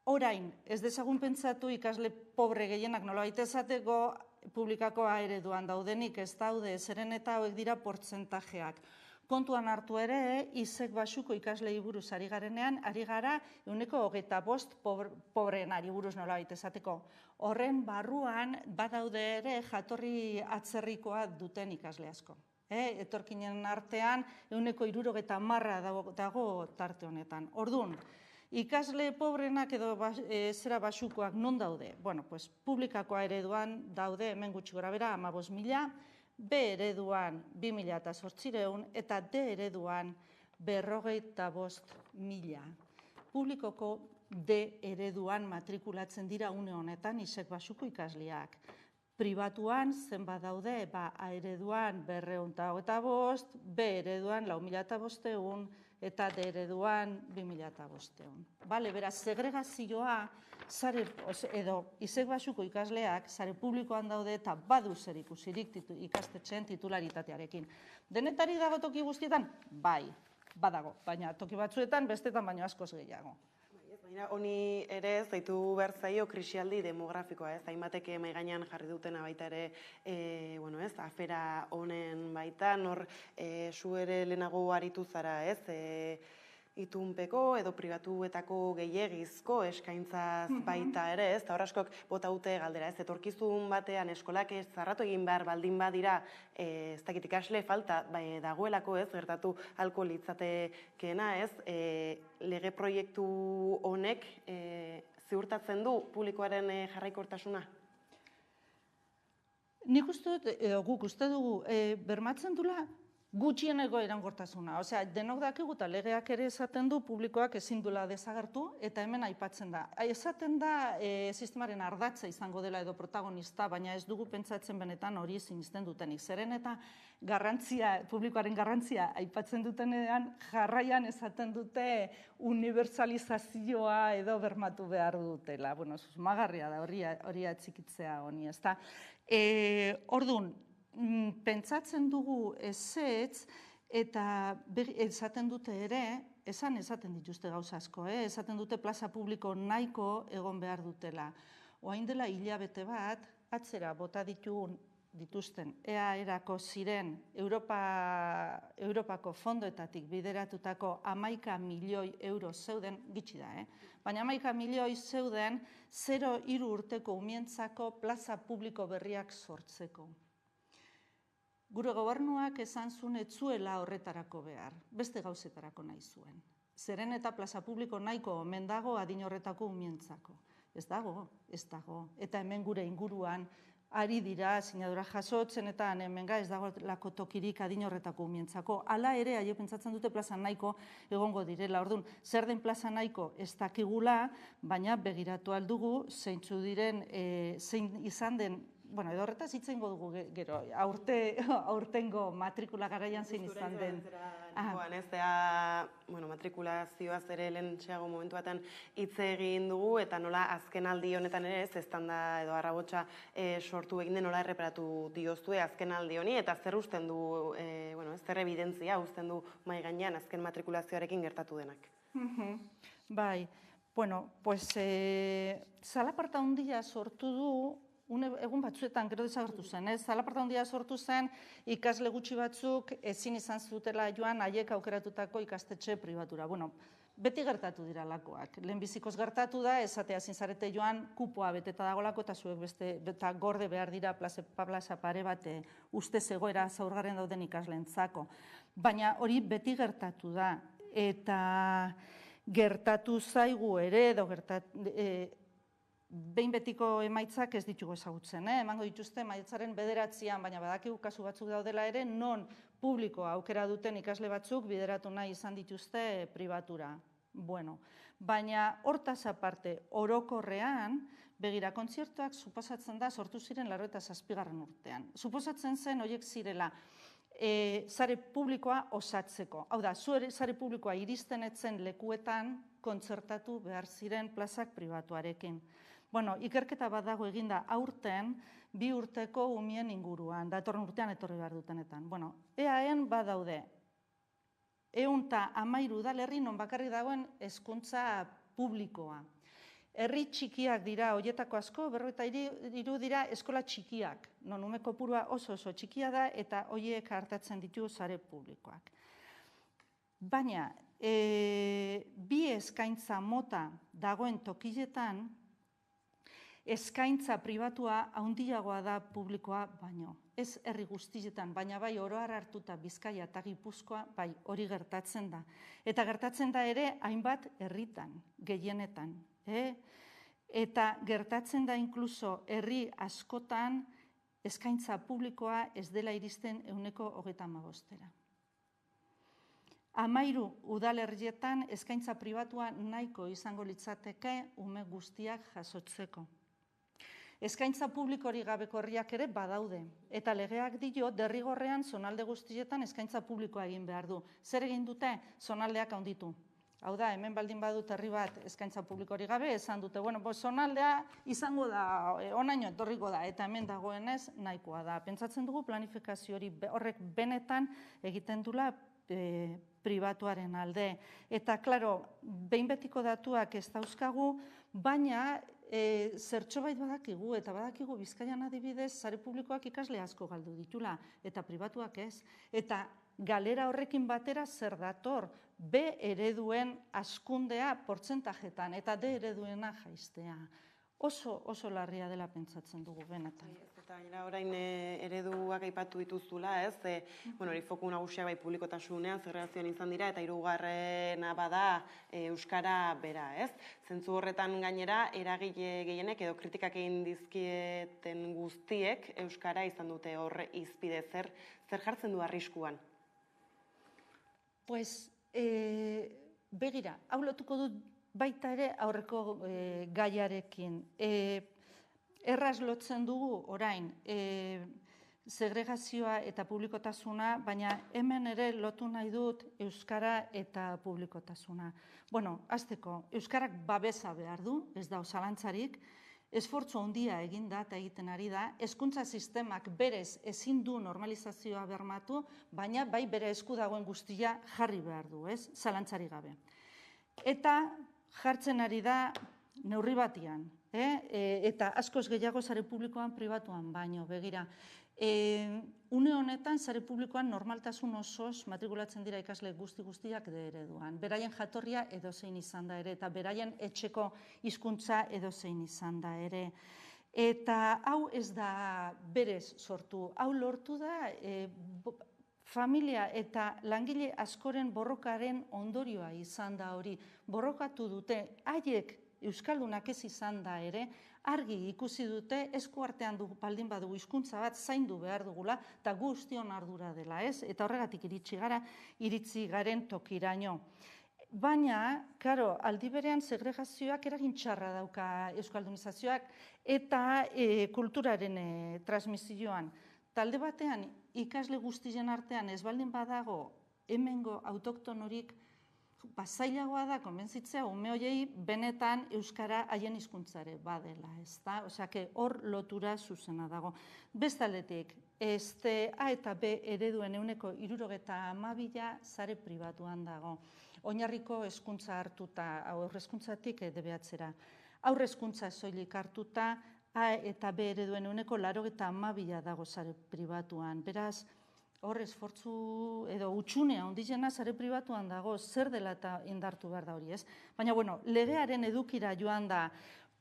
Orain, ez dezagun pentsatu ikasle pobre gehienak nolabait esateko publikako A ereduan daudenik ez daude, zeren eta hauek dira portzentajeak. Kontuan hartu ere, izek basuko ikaslei buruz ari garenean, ari gara 25% pobreenari buruz nolabait esateko. Horren barruan badaude ere jatorri atzerrikoa duten ikasle asko. Etorkinen artean 60% dago tarte honetan. Orduan, ikasle pobrenak edo zera basukoak non daude? Publikakoa ereduan daude hemen gutxi gora bera 15.000, B ereduan 2.800 eta D ereduan 45.000. Publikoko D ereduan matrikulatzen dira une honetan izek basuko ikasleak. Pribatuan zenbat daude, A ereduan 225, B ereduan 4.500 eta D ereduan 2.500. Beraz, segregazioa edo izek basuko ikasleak sare publikoan daude eta badu zer ikusirik ikastetxeen titularitatearekin. Denetari dago toki guztietan? Bai, badago, baina toki batzuetan bestetan baino askoz gehiago. Baina, honi ere ez daitu behar zaio krisialdi demografikoa, hainbatek mahai gainean jarri dutena baita ere, afera honen baita, nor zu ere lehenago aritu zara, itunpeko edo pribatuetako gehiegizko eskaintzaz baita ere, eta hor askok bota dute galdera, etorkizun batean eskolak zarratu egin behar baldin badira, ez dakit ikasle falta dagoelako gertatu halko litzatekeena, lege proiektu honek ziurtatzen du publikoaren jarraikortasuna? Nik uste dut, edo guk uste dugu, bermatzen dula gutxieneko iraunkortasuna. Denok dakigu eta legeak ere esaten du publikoak ezin duela desagertu, eta hemen aipatzen da. Esaten da sistemaren ardatza izango dela edo protagonista, baina ez dugu pentsatzen benetan hori sinisten dutenik. Zeren eta publikoaren garrantzia aipatzen dutenean, jarraian esaten dute unibertsalizazioa edo bermatu behar dutela. Susmagarria da hori atxikitzea honi, ezta. Orduan, pentsatzen dugu ezetz eta esaten dute ere, esaten dituzte gauza asko, esaten dute plaza publiko nahiko egon behar dutela. Oain dela hilabete bat, atzera bota dituzten EAErako ziren Europako fondoetatik bideratutako 11 milioi euro zeuden, gitxi da, baina 11 milioi zeuden 0-3 urteko umientzako plaza publiko berriak sortzeko. Gure gobernuak esan zuen ez zuela horretarako behar, beste gauzetarako nahi zuen. Zeren eta plaza publiko nahiko omen dago adin horretako umientzako. Ez dago. Eta hemen gure inguruan ari dira sinadura jasotzen eta hemenga ez dago lako tokirik adin horretako umientzako. Hala ere, aio pentsatzen dute plaza nahiko egongo direla. Orduan, zer den plaza nahiko ez dakigula, baina begiratu aldugu zeintzu diren, zein izan den bueno, edo horretaz hitz egingo dugu gero, aurtengo matrikula garaian zein izan den. Matrikulazioaz ere lehentxeago momentu batean hitz egin dugu, eta nola azken aldi honetan ere ez estanda edo arrabotsa sortu egin den, nola erreparatu dioztue azken aldi honi, eta zer usten du, zer evidentzia usten du mai gainean azken matrikulazioarekin gertatu denak. Bai, bueno, pues zalaparta handia sortu du, egun batzuetan gero desagertu zen, zalaparta handia sortu zen ikasle gutxi batzuk ezin izan zutela joan haiek aukeratutako ikastetxe pribatura. Bueno, beti gertatu dira lakoak. Lehenbizikoz gertatu da, esatea zinzarete joan kupoa beteta dagolako eta zuek beste eta gorde behar dira plaza pare bat ustez egoera zaurgarren dauden ikasleentzako. Baina hori beti gertatu da. Eta gertatu zaigu ere, edo behin betiko emaitzak ez ditugu ezagutzen. Emango dituzte maiatzaren 9an, baina badakigu kasu batzuk daudela ere, non publikoa aukera duten ikasle batzuk bideratu nahi izan dituzte pribatura. Bueno, baina hortaz aparte, orokorrean, begira, kontzertuak suposatzen da sortu ziren 87. urtean. Suposatzen zen horiek zirela sare publikoa osatzeko. Hau da, sare publikoa iristen etzen lekuetan kontzertatu behar ziren plazak pribatuarekin. Bueno, ikerketa bat dago eginda aurten 2 urteko umien inguruan, datorren urtean etorri behar dutenetan. Bueno, EAEan badaude 113 udalerri non bakarrik dagoen hezkuntza publikoa. Herri txikiak dira, horietako asko, 43 dira eskola txikiak, non ume kopurua oso txikia da eta horiek hartatzen ditu sare publikoak. Baina, bi eskaintza mota dagoen tokiletan, eskaintza pribatua handiagoa da publikoa baino. Ez herri guztietan, baina bai oro har hartuta Bizkaia eta Gipuzkoa, bai hori gertatzen da. Eta gertatzen da ere hainbat herritan, gehienetan. Eta gertatzen da inkluso herri askotan eskaintza publikoa ez dela iristen 35%. 13 udalerrietan eskaintza pribatua nahiko izango litzateke ume guztiak jasotzeko. Eskaintza publikori gabeko herriak ere badaude, eta legeak dio derrigorrean zonalde guztietan eskaintza publikoa egin behar du. Zer egin dute? Zonaldeak handitu. Hau da, hemen baldin badut herri bat eskaintza publikori gabe, esan dute, zonaldea izango da, onaino etorriko da, eta hemen dagoenez nahikoa da. Pentsatzen dugu planifikazio hori horrek benetan egiten dula pribatuaren alde. Eta, klaro, behin betiko datuak ez dauzkagu, baina zertxobait badakigu, eta badakigu Bizkaian adibidez, sare publikoak ikasle asko galdu ditula, eta pribatuak ez. Eta galera horrekin batera zer dator, B ereduen hazkundea portzentajetan, eta D ereduena jaistea. Oso larria dela pentsatzen dugu benetan. Eta gainera orain ereduak aipatu dituzula, ez? Hori foku nagusiak bai publikotasunean segregazioan izan dira, eta hirugarrena bada euskara bera, ez? Zentzu horretan gainera eragile gehienek edo kritikak egin dizkieten guztiek euskara izan dute horre izpide, zer jartzen du arriskuan? Pues, begira, hau lotuko dut baita ere aurreko gaiarekin. Erraz lotzen dugu orain segregazioa eta publikotasuna, baina hemen ere lotu nahi dut euskara eta publikotasuna. Bueno, hasteko, euskarak babesa behar du, ez da zalantzarik, esfortzu handia egin da eta egiten ari da, hezkuntza sistemak berez ezin du normalizazioa bermatu, baina bai bere esku dagoen guztia jarri behar du, ez? Zalantzarik gabe. Eta jartzen ari da neurri batian, eta askoz gehiago sare publikoan pribatuan baino, begira. Une honetan sare publikoan normaltasun osoz matrikulatzen dira ikasle guztiak de ereduan. Beraien jatorria edozein izan da ere, eta beraien etxeko hizkuntza edozein izan da ere. Eta hau ez da berez sortu, hau lortu da familia eta langile askoren borrokaren ondorioa izan da hori. Borrokatu dute, haiek euskaldunak ez izan da ere, argi ikusi dute eskuartean baldin badugu hizkuntza bat zaindu behar dugula, eta guztion ardura dela, ez? Eta horregatik iritsi garen tokiraino. Baina, karo, aldi berean segregazioak eragin txarra dauka euskaldunizazioak eta kulturaren transmisioan. Talde batean, ikasle guztien artean ez baldin badago hemengo autoktonorik, zailagoa da konbentzitzea ume horiei benetan euskara haien hizkuntzare badela, ezta? Osea, hor lotura zuzena dago. Bestaldetik, A eta B ereduen 72% sare pribatuan dago. Oinarriko hezkuntza hartuta, aurre hezkuntzatik DBH-era. Aurre hezkuntza soilik hartuta, A eta B ereduen 82% dago sare pribatuan. Beraz, hor esfortzu edo utxunea ondizena sare pribatuan dago, zer dela eta indartu behar da hori, ez? Baina, bueno, legearen edukira joan da,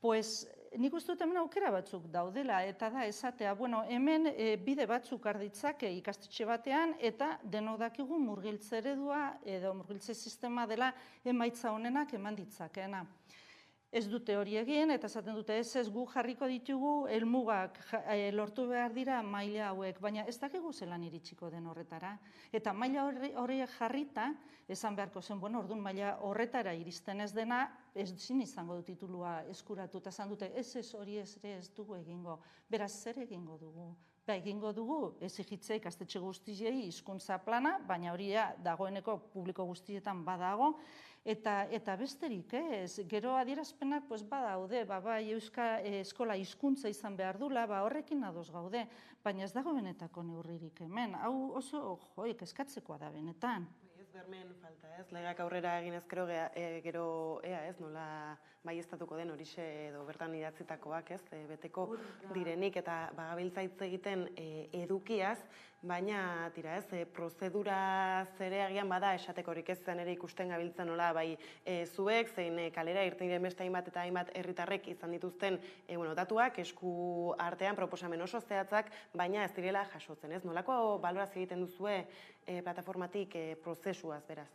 pues, nik uste dut hemen aukera batzuk daudela, eta da esatea, bueno, hemen bide batzuk arditzake ikastetxe batean, eta denok dakigu murgiltze eredua edo murgiltze sistema dela emaitza honenak eman ditzakeena. Ez dute hori egin, eta esaten dute ez gu jarriko ditugu helmugak lortu behar dira maila hauek, baina ez dakigu zelan iritsiko den horretara. Eta maila horiek jarrita, esan beharko zen, bueno, orduan maila horretara iristen ez dena, ezin izango du titulua eskuratu, eta esan dute ez hori ez dugu egingo. Beraz, zer egingo dugu? Egingo dugu, exigitze ikastetxe guztiei hizkuntza plana, baina hori dagoeneko publiko guztietan badago, eta besterik, gero adierazpenak badaude, bai eskola hizkuntza izan behar dula, horrekin ados gaude, baina ez dago benetako neurririk hemen, hau oso kezkatzekoa da benetan. Bermen falta, ez? Legeak aurrera egin ezkero gero ea, ez? Nola baieztatuko den horixe edo bertan idatzitakoak, ez? Beteko direnik eta bagabiltzaitz egiten edukiaz, baina tira, ez? Prozedura zere agian bada esatekorik ez zen ere ikusten gabiltzen nola bai zuek, zein kalera irten diren beste hainbat eta hainbat herritarrek izan dituzten datuak, esku artean proposamen oso zehatzak, baina ez direla jasotzen, ez? Nolako balorazio egiten duzue plataformatik prozesuaz, beraz?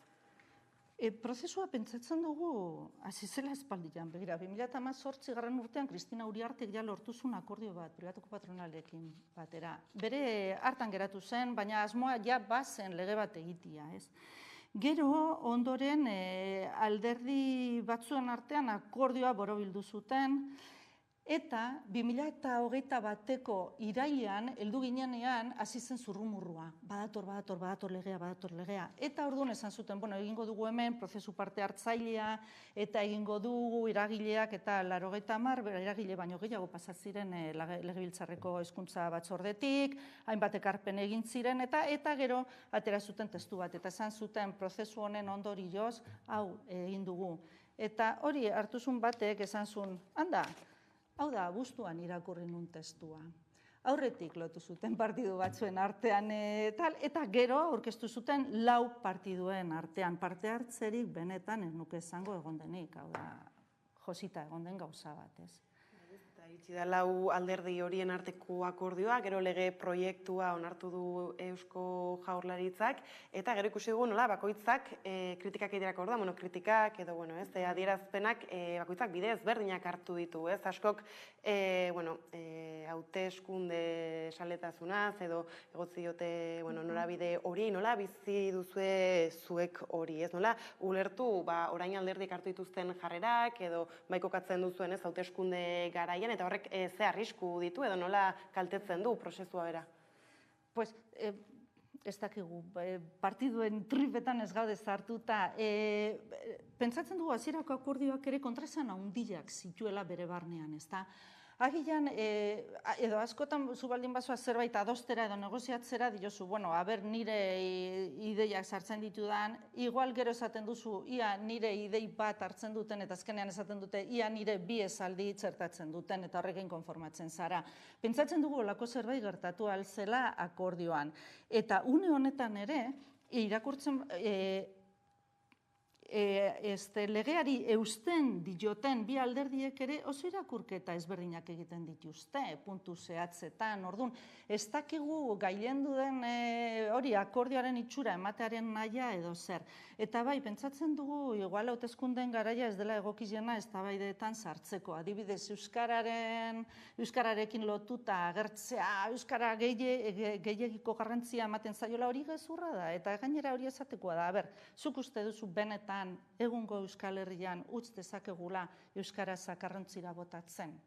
Prozesua pentsatzen dugu, hasi zela espaldian, begira, 2018 garren urtean Kristina Uriartek ja lortu zuen akordio bat, pribatuko patronalekin batera. Bere hartan geratu zen, baina asmoa ja bazen lege bat egitea, ez? Gero, ondoren, alderdi batzuen artean akordioa borobildu zuten, eta 2021ko irailean, heldu ginenean, hasi zen zurrumurrua. Badator legea. Eta orduan esan zuten, egingo dugu hemen prozesu parte hartzailea, eta egingo dugu iragileak eta 90 iragile baino gehiago pasaziren legebiltzarreko hezkuntza batzordetik, hainbat ekarpen egin ziren, eta gero atera zuten testu bat, eta esan zuten prozesu honen ondorioz, hau egin dugu. Eta hori hartuzun batek esan zuen, handa, hau da, abuztuan irakurri nun testua. Aurretik lotu zuten partidu batzuen artean eta gero aurkeztu zuten 4 partiduen artean. Parte hartzerik benetan ez nuke esango egon denik, hau da, josita egon den gauza bat, ez? Iritsi da 4 alderdi horien arteko akordioa, gero lege proiektua onartu du Eusko Jaurlaritzak, eta gero ikusi dugu nola bakoitzak kritikak egiterako orduan, kritikak edo adierazpenak bakoitzak bide ezberdinak hartu ditu, ez? Askok hauteskunde saletasunaz edo egotzi diote norabide hori, nola bizi duzue zuek hori, ez? Nola ulertu orain alderdiek hartu dituzten jarrerak edo bai kokatzen duzuen ez hauteskunde garaian, eta horrek ze arrisku ditu edo nola kaltetzen du prozesua bera? Pues, ez dakigu, partiduen tripetan ez gaude zartuta. Pentsatzen dugu hasierako akordioak ere kontraesan handiak zituela bere barnean, ezta? Agian, edo askotan zu baldin bazoa zerbait adostera edo negoziatzera diozu, nire ideiak sartzen ditudan, igual gero esaten duzu, ia nire idei bat hartzen duten, eta azkenean esaten dute, ia nire 2 esaldi txertatzen duten, eta horrekin konformatzen zara. Pentsatzen dugu olako zerbait gertatu alzela akordioan. Eta une honetan ere, irakurtzen legeari eusten dioten 2 alderdiek ere oso irakurketa ezberdinak egiten dituzte, puntu zehatzetan. Orduan, ez dakigu gailendu den hori akordioaren itxura ematearen nahia edo zer. Eta bai, pentsatzen dugu, igual hauteskundeen garaia ez dela egokizena eztabaidetan sartzeko. Adibidez, euskararekin lotuta agertzea, euskara gehiegiko garrantzia ematen zaiola hori gezurra da, eta gainera hori esatekoa da. Zuk uste duzu benetan urteetan egungo Euskal Herrian utz dezakegula euskara zakarrontzira botatzen.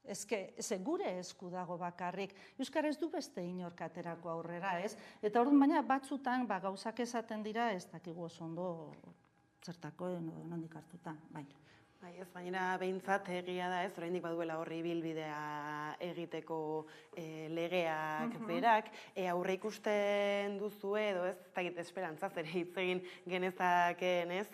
Ze gure esku dago bakarrik, euskara ez du beste inork aterako aurrera, ez? Eta orduan baina batzutan gauzak esaten dira ez dakigu oso ondo zertako nondik hartuta, bai. Bai, ez baina behintzat egia da, ez, oraindik baduela horri ibilbidea egiteko legeak berak, aurre ikusten duzue edo ez, dakit esperantzaz ere hitz egin genezakeen, ez,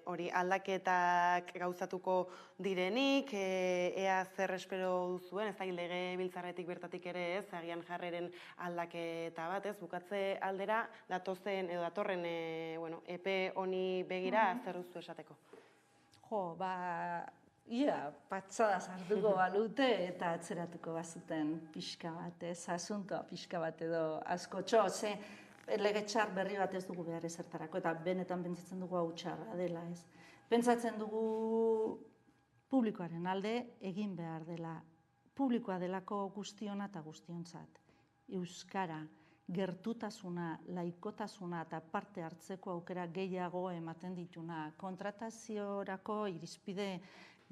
hori aldaketak gauzatuko direnik, ea zer espero duzuen, ez dakit lege biltzarretik bertatik ere ez, agian jarreren aldaketa bat, ez, bukatze aldera datozen edo datorren epe honi begira zer duzu esateko. Jo, ia, patxada sartuko balute eta atzeratuko bazuten pixka bat, ez, asuntoa pixka bat edo askotxo, ze lege txar berri bat ez dugu behar ezertarako, eta benetan pentsatzen dugu hau txarra dela, ez. Pentsatzen dugu publikoaren alde egin behar dela, publikoa delako guztiona eta guztiontzat. Euskara, gertutasuna, laikotasuna eta parte hartzeko aukera gehiago ematen dituna, kontrataziorako irizpide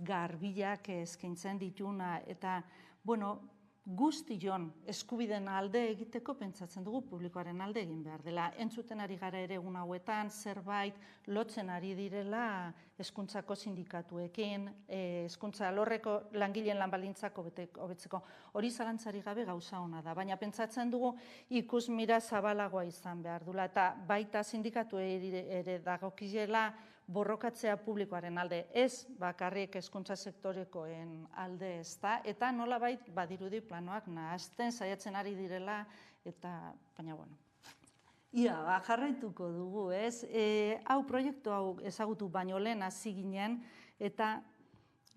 garbilak eskaintzen dituna, eta, guztion eskubideen alde egiteko pentsatzen dugu publikoaren alde egin behar dela. Entzuten ari gara ere egun hauetan, zerbait lotzen ari direla hezkuntzako sindikatuekin, hezkuntza alorreko langileen lanbaldintzak hobetzeko. Hori zalantzari gabe gauza ona da, baina pentsatzen dugu ikusmira zabalagoa izan behar dula, eta baita sindikatuei ere dagokiela borrokatzea publikoaren alde, ez bakarrik hezkuntza sektorekoen alde ez da, eta nolabait badirudi planoak nahasten saiatzen ari direla, eta baina Ia, jarraituko dugu, ez? Hau proiektu hau ezagutu baino lehen hasi ginen, eta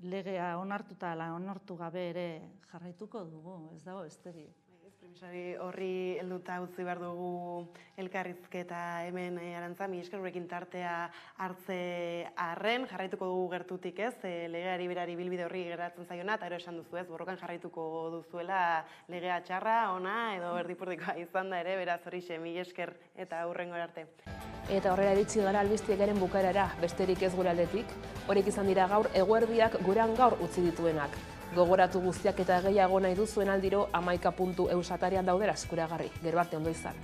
legea onartuta ala onartu gabe ere jarraituko dugu, ez dago besterik. Premisari horri helduta utzi behar dugu elkarrizketa hemen Arantza, mi esker gurekin tartea hartze arren, jarraituko dugu gertutik ez, legeari berari bilbide horri geratzen zaiona, eta ero esan duzu ez, borrokan jarraituko duzuela legea txarra, ona, edo erdipurdikoa izan da ere, beraz horixe, mi esker eta hurrengo arte. Eta horrela iritsi gara albistiekaren bukaerara, besterik ez gure aldetik, horiek izan dira gaur eguerdiak gurean gaur utzi dituenak. Gogoratu guztiak eta gehiago nahi duzuen aldiro 11.eus atarian daudera eskuragarri. Gero arte ondo izan.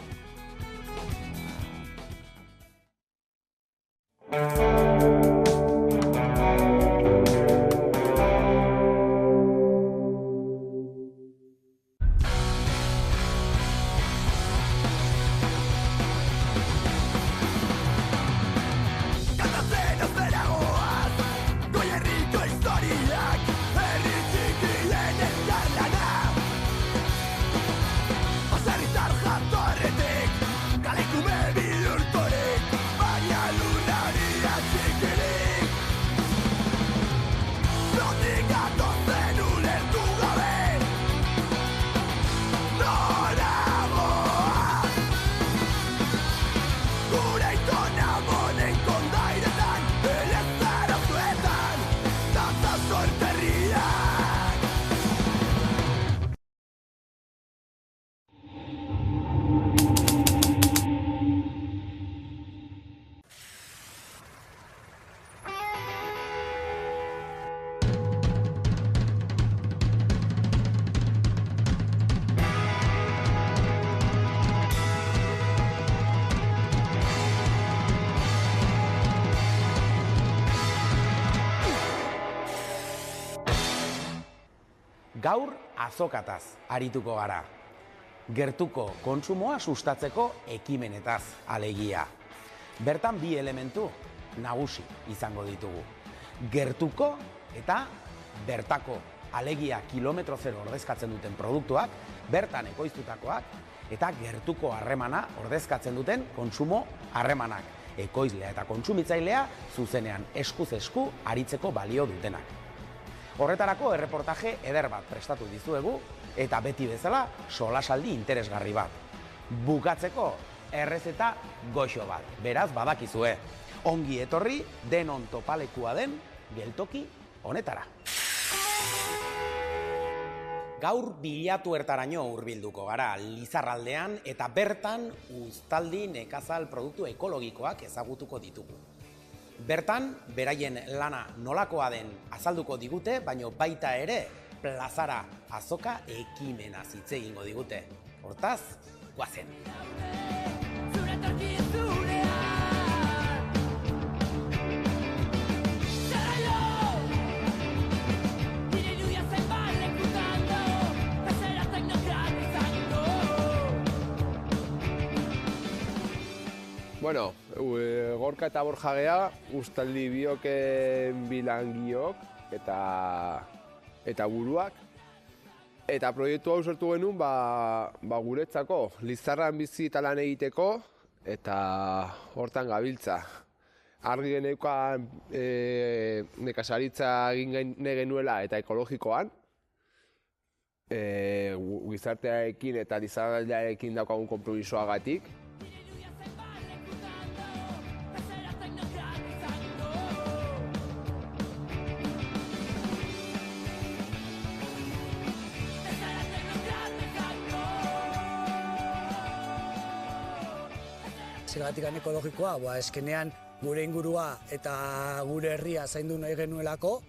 Gaur azokataz arituko gara. Gertuko kontsumoa sustatzeko ekimenetaz alegia. Bertan bi elementu nagusi izango ditugu. Gertuko eta bertako alegia kilometro zero ordezkatzen duten produktuak, bertan ekoiztutakoak eta gertuko harremana ordezkatzen duten kontsumo harremanak. Ekoizlea eta kontsumitzailea zuzenean eskuz esku aritzeko balio dutenak. Horretarako erreportaje eder bat prestatu dizuegu eta beti bezala solasaldi interesgarri bat. Bukatzeko errezeta goxo bat, beraz badakizue. Ongi etorri denon topalekua den geltoki honetara. Gaur bilatu ertaraino hurbilduko gara Lizarraldean eta bertan Uztaldi nekazal produktu ekologikoak ezagutuko ditugu. Bertan, beraien lana nolakoa den azalduko digute, baino baita ere plazara azoka ekimena hitz egingo digute. Hortaz, goazen. Bueno, Gorka eta Borja gea, Uztaldi bioken bilangiok eta buruak. Eta proiektu hau sortu genuen guretzako, Lizarran bizi eta lan egiteko eta hortan gabiltza. Argi geneukan nekazaritza egin genuela eta ekologikoan. Gizartearekin eta Lizarrarekin daukagun konpromisoagatik. Zergatik ekologikoa, eskenean gure ingurua eta gure herria zaindu nahi genuelako,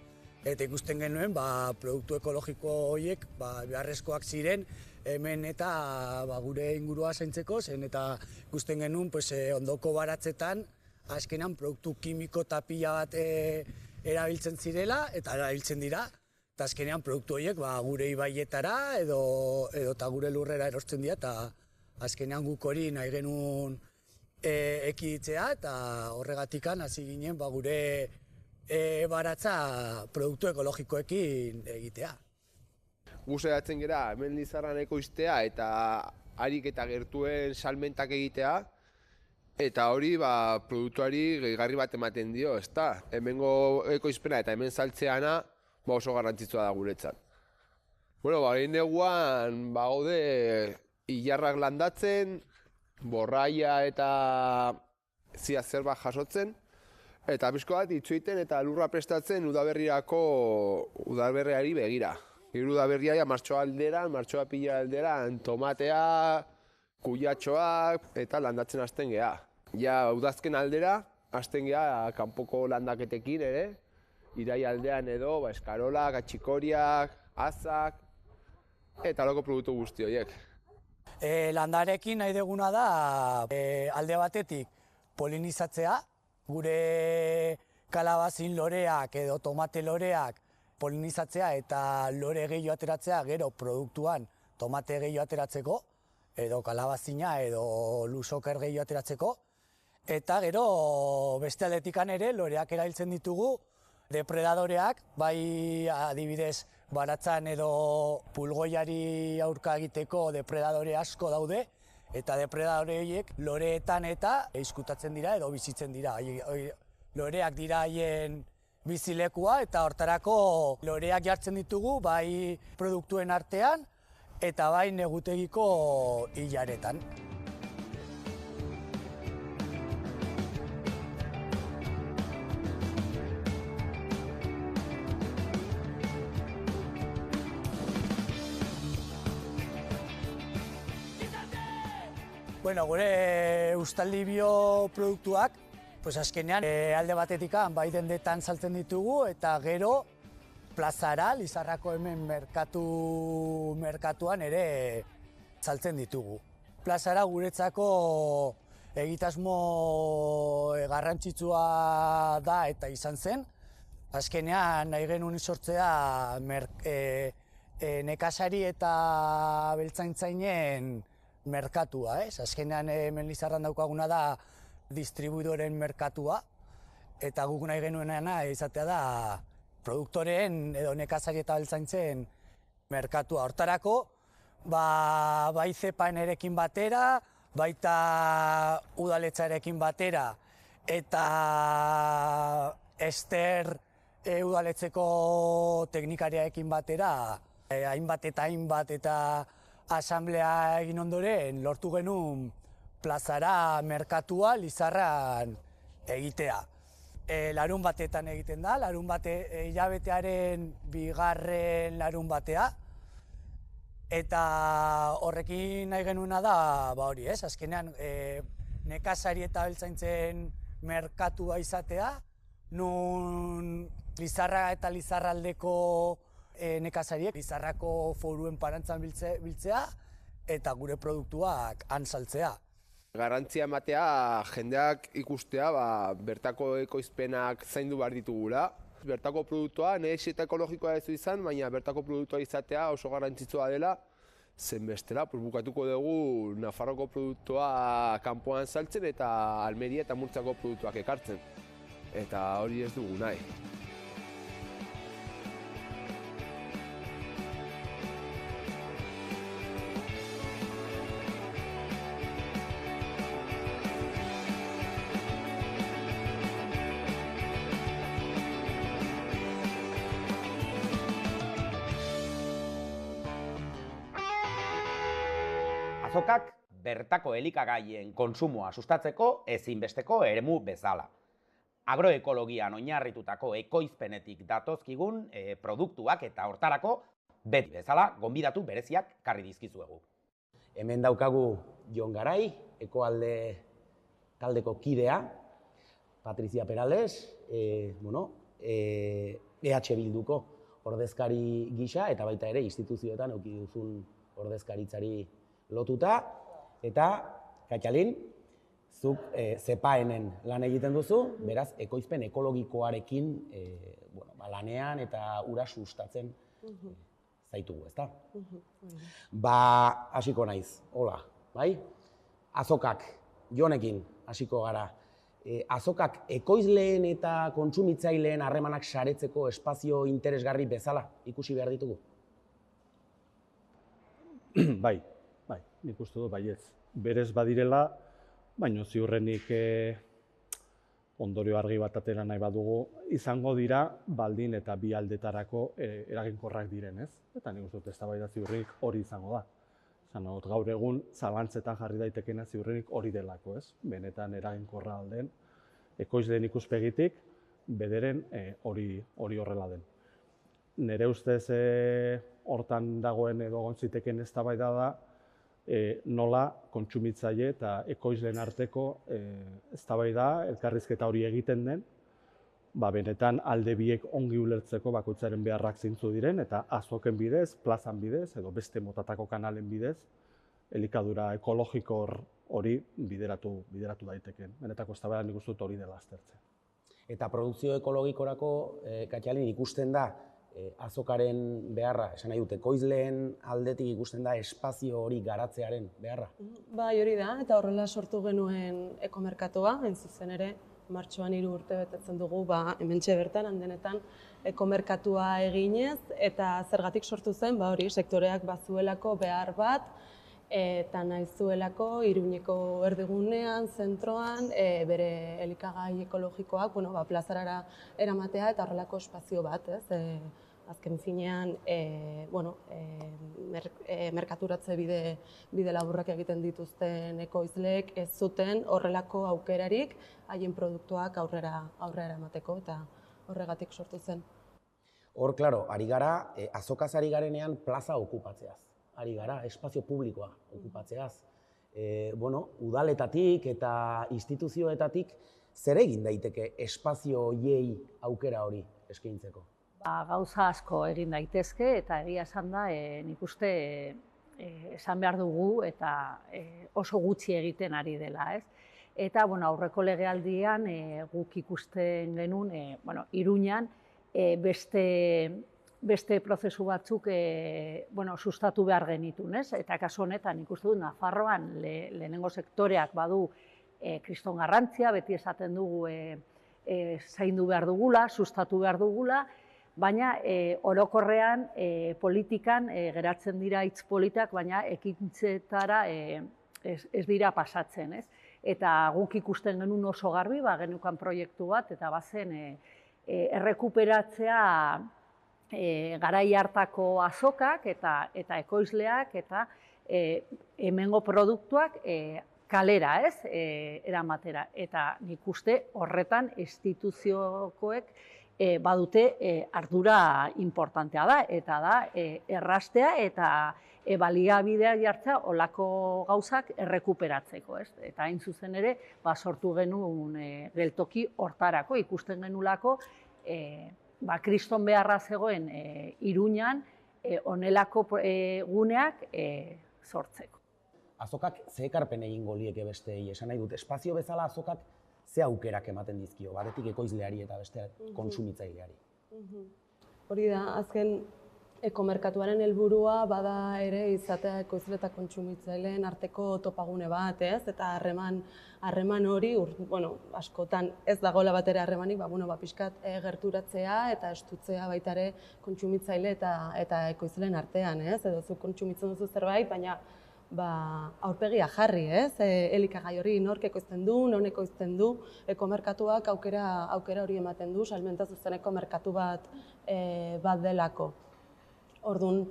eta ikusten genuen produktu ekologiko horiek beharrezkoak ziren hemen eta gure ingurua zaintzeko, zen eta ikusten genuen ondoko baratzetan azkenan produktu kimiko eta pila bat erabiltzen zirela eta erabiltzen dira, eta azkenean produktu horiek gure ibaietara edo gure lurrera erosten dira, eta azkenean guk hori nahi genuen ekiditzea eta horregatikan hasi ginen gure baratza produktu ekologikoekin egitea. Gu saiatzen gera hemen Lizarran ekoiztea eta harik eta gertuen salmentak egitea, eta hori produktuari gehigarri bat ematen dio, ezta? Hemengo ekoizpena eta hemen saltzeana oso garrantzitsua da guretzat. Egin neguan gaude ilarrak landatzen, borraia eta zia zerbait jasotzen, eta pixko bat itxoiten eta lurra prestatzen udaberriari begira. Udaberria martxoa alderan, martxoa pila alderan, tomatea, kuiatxoak eta landatzen hasten geha. Udazken aldera, hasten geha kanpoko landaketekin ere, irai aldean edo, eskarolak, atxikoriak, azak, eta loko produktu guzti horiek. Landarekin nahi duguna da alde batetik polinizatzea, gure kalabazin loreak edo tomate loreak polinizatzea eta lore gehiago ateratzea gero produktuan tomate gehiago ateratzeko, edo kalabazina edo lusoker gehiago ateratzeko, eta gero beste aldetikan ere loreak erabiltzen ditugu depredadoreak, bai adibidez baratzan edo pulgoiari aurka egiteko depredadore asko daude, eta depredadore horiek loreetan eta izkutatzen dira edo bizitzen dira. Loreak dira haien bizilekua eta hortarako loreak jartzen ditugu bai produktuen artean eta bai negutegiko hilaretan. Gure Uztaldi bioproduktuak, azkenean alde batetik bai dendetan saltzen ditugu eta gero plazara, Lizarrako hemen merkatuan ere saltzen ditugu. Plazara guretzako egitasmo garrantzitsua da eta izan zen. Azkenean nahi genuen sortzea nekazari eta beltzaintzainen merkatua, azkenean hemen Lizarran daukaguna da distribuidoren merkatua, eta guk nahi genuenena izatea da produktoreen edo nekazari eta beltzaintzen merkatua. Hortarako, bai zepaenerekin batera, baita udaletxarekin batera, eta ester udaletxeko teknikariarekin batera, hainbat eta asamblea egin ondoren lortu genuen plazara merkatua Lizarran egitea. Larun batetan egiten da, larun bate hilabetearen bigarren larun batea, eta horrekin nahi genuena da azkenean nekazari eta beltzaintzen merkatua izatea, nun Lizarra eta Lizarraldeko nekazariek Lizarrako foruen parantzan biltzea eta gure produktuak han saltzea. Garrantzia ematea jendeak ikustea bertako ekoizpenak zaindu behar ditugula. Bertako produktua, nahiz eta ekologikoa ez du izan, baina bertako produktua izatea oso garrantzitsua dela, zen bestela, bukatuko dugu Nafarroko produktua kanpoan saltzen eta Almeria eta Murtziako produktuak ekartzen. Eta hori ez dugu nahi. Azokak bertako elikagaien kontsumoa sustatzeko ezinbesteko eremu bezala. Agroekologian oinarritutako ekoizpenetik datozkigun produktuak eta hortarako beti bezala gonbidatu bereziak karri dizkizuegu. Hemen daukagu Jon Garai, Ekoalde taldeko kidea, Patricia Perales, EH Bilduko ordezkari gisa eta baita ere instituzioetan eduki duzun ordezkaritzari lotuta, eta Katxalin, zuk zepaenen lan egiten duzu, beraz, ekoizpen ekologikoarekin lanean eta ura sustatzen zaitugu, ezta? Hasiko naiz, hola, bai? Azokak, Jonekin hasiko gara. Azokak ekoizleen eta kontsumitzaileen harremanak saretzeko espazio interesgarri bezala ikusi behar ditugu? Bai, nik uste dut baietz. Berez badirela, baina ziurrenik ondorio argi bat atera nahi badugu, izango dira baldin eta bi aldetarako eraginkorrak diren, ez? Eta nik uste dut eztabaida ziurrenik hori izango da. Gaur egun zalantzetan jarri daitekena ziurrenik hori delako, ez? Benetan eraginkorra alden, ekoizleen ikuspegitik, bederen hori horrela den. Nire ustez hortan dagoen edo gontziteken eztabaida da, nola kontsumitzaile eta ekoizleen arteko eztabaida, elkarrizketa hori egiten den, benetan alde biek ongi ulertzeko bakoitzaren beharrak zeintzu diren, eta azoken bidez, plazan bidez, edo beste motatako kanalen bidez, elikadura ekologiko hori bideratu daiteken. Benetako eztabaida nik uste dut hori dela aztertzen. Eta produkzio ekologikorako, Katxalin, ikusten da, azokaren beharra, esan nahi dut, ekoizleen aldetik ikusten da espazio hori garatzearen beharra? Bai, hori da, eta horrela sortu genuen ekomerkatua, hain zuzen ere, martxoan 3 urte betetzen dugu, hementxe bertan, handenetan, ekomerkatua eginez, eta zergatik sortu zen, hori, sektoreak bazuelako behar bat, eta nahi zuelako Iruñeko erdigunean, zentroan, bere elikagai ekologikoak plazarara eramatea eta horrelako espazio bat, azken finean, merkaturatze bide laburrak egiten dituzten ekoizleek ez zuten horrelako aukerarik haien produktuak aurrera emateko eta horregatik sortu zen. Hor, klaro, ari gara, azokaz ari garenean plaza okupatzeaz. Ari gara, espazio publikoa okupatzeaz. Udaletatik eta instituzioetatik zer egin daiteke espazio horiei aukera hori eskaintzeko? Gauza asko egin daitezke eta egia esan da, nik uste esan behar dugu eta oso gutxi egiten ari dela, ez? Eta aurreko legealdian guk ikusten genuen, Iruñan beste prozesu batzuk sustatu behar genitun, ez? Eta kasu honetan ikusten dut Nafarroan lehenengo sektoreak badu kriston garrantzia, beti esaten dugu zaindu behar dugula, sustatu behar dugula, baina orokorrean politikan geratzen dira hitz politak, baina ekintzetara ez dira pasatzen, ez? Eta guk ikusten genuen oso garbi, genukan proiektu bat, eta bazen errekuperatzea garai hartako azokak eta ekoizleak eta hemengo produktuak kalera, ez, eramatera. Eta nik uste horretan instituziokoek badute ardura importantea da, eta da errastea eta baliabideak jartzea olako gauzak errekuperatzeko, ez? Eta hain zuzen ere, sortu genuen geltoki hortarako, ikusten genulako, kriston beharra zegoen Iruñan honelako guneak sortzeko. Azokak ze ekarpen egingo lieke besteei, esan nahi dut, espazio bezala azokak ze aukerak ematen dizkio, batetik ekoizleari eta beste kontsumitzaileari. Hori da, azken ekomerkatuaren helburua bada ere izatea ekoizle eta kontsumitzaileen arteko topagune bat, ez? Eta harreman hori, askotan ez dagoela bat ere harremanik, pixkat gerturatzea eta estutzea baita ere kontsumitzaile eta ekoizleen artean, ez? Edo zu kontsumitzen duzu zerbait, baina aurpegia jarri, ez? Elikagai hori nork ekoizten du, non ekoizten du, ekomerkatuak aukera hori ematen du, salmenta zuzeneko merkatu bat delako. Orduan,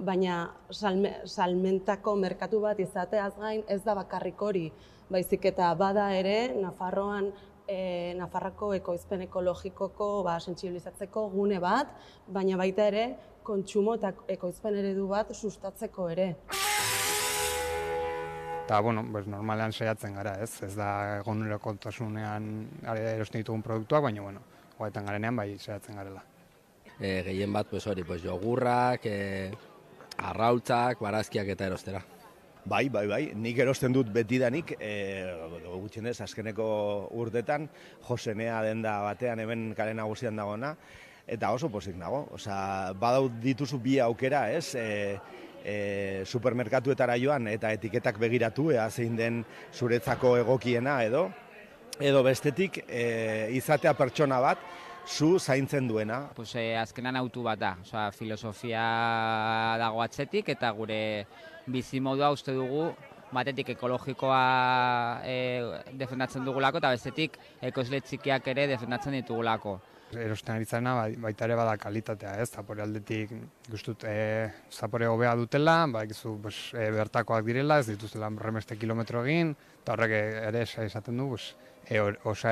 baina salmentako merkatu bat izateaz gain ez da bakarrik hori, baizik eta bada ere Nafarroan Nafarroko ekoizpen ekologikoko sentsibilizatzeko gune bat, baina baita ere kontsumo eta ekoizpen eredu bat sustatzeko ere. Eta, normalean saiatzen gara, ez? Ez da egunerokotasunean erosten ditugun produktuak, baina, goetan garenean bai saiatzen garela. Gehien bat, jogurrak, arrautzak, barazkiak eta erostera. Bai, nik erosten dut betidanik, gutxienez, azkeneko urtetan, Josenea denda batean hemen kale nagusian dagoena, eta oso pozik nago. Badau dituzu bi aukera, ez? Supermerkatuetara joan eta etiketak begiratu, zein den zuretzako egokiena edo bestetik izatea pertsona bat, zu zaintzen duena. Azkenan autu bat da, filosofia dago atzetik eta gure bizimodua uste dugu batetik ekologikoa defendatzen dugulako eta bestetik ekoizle txikiak ere defendatzen ditugulako. Erosten ari zarena baita ere bada kalitatea, ez? Zapore aldetik gustut zapore hobea dutela, bertakoak direla, ez dituzela horrenbeste kilometro egin, eta horrek ere esaten du osaera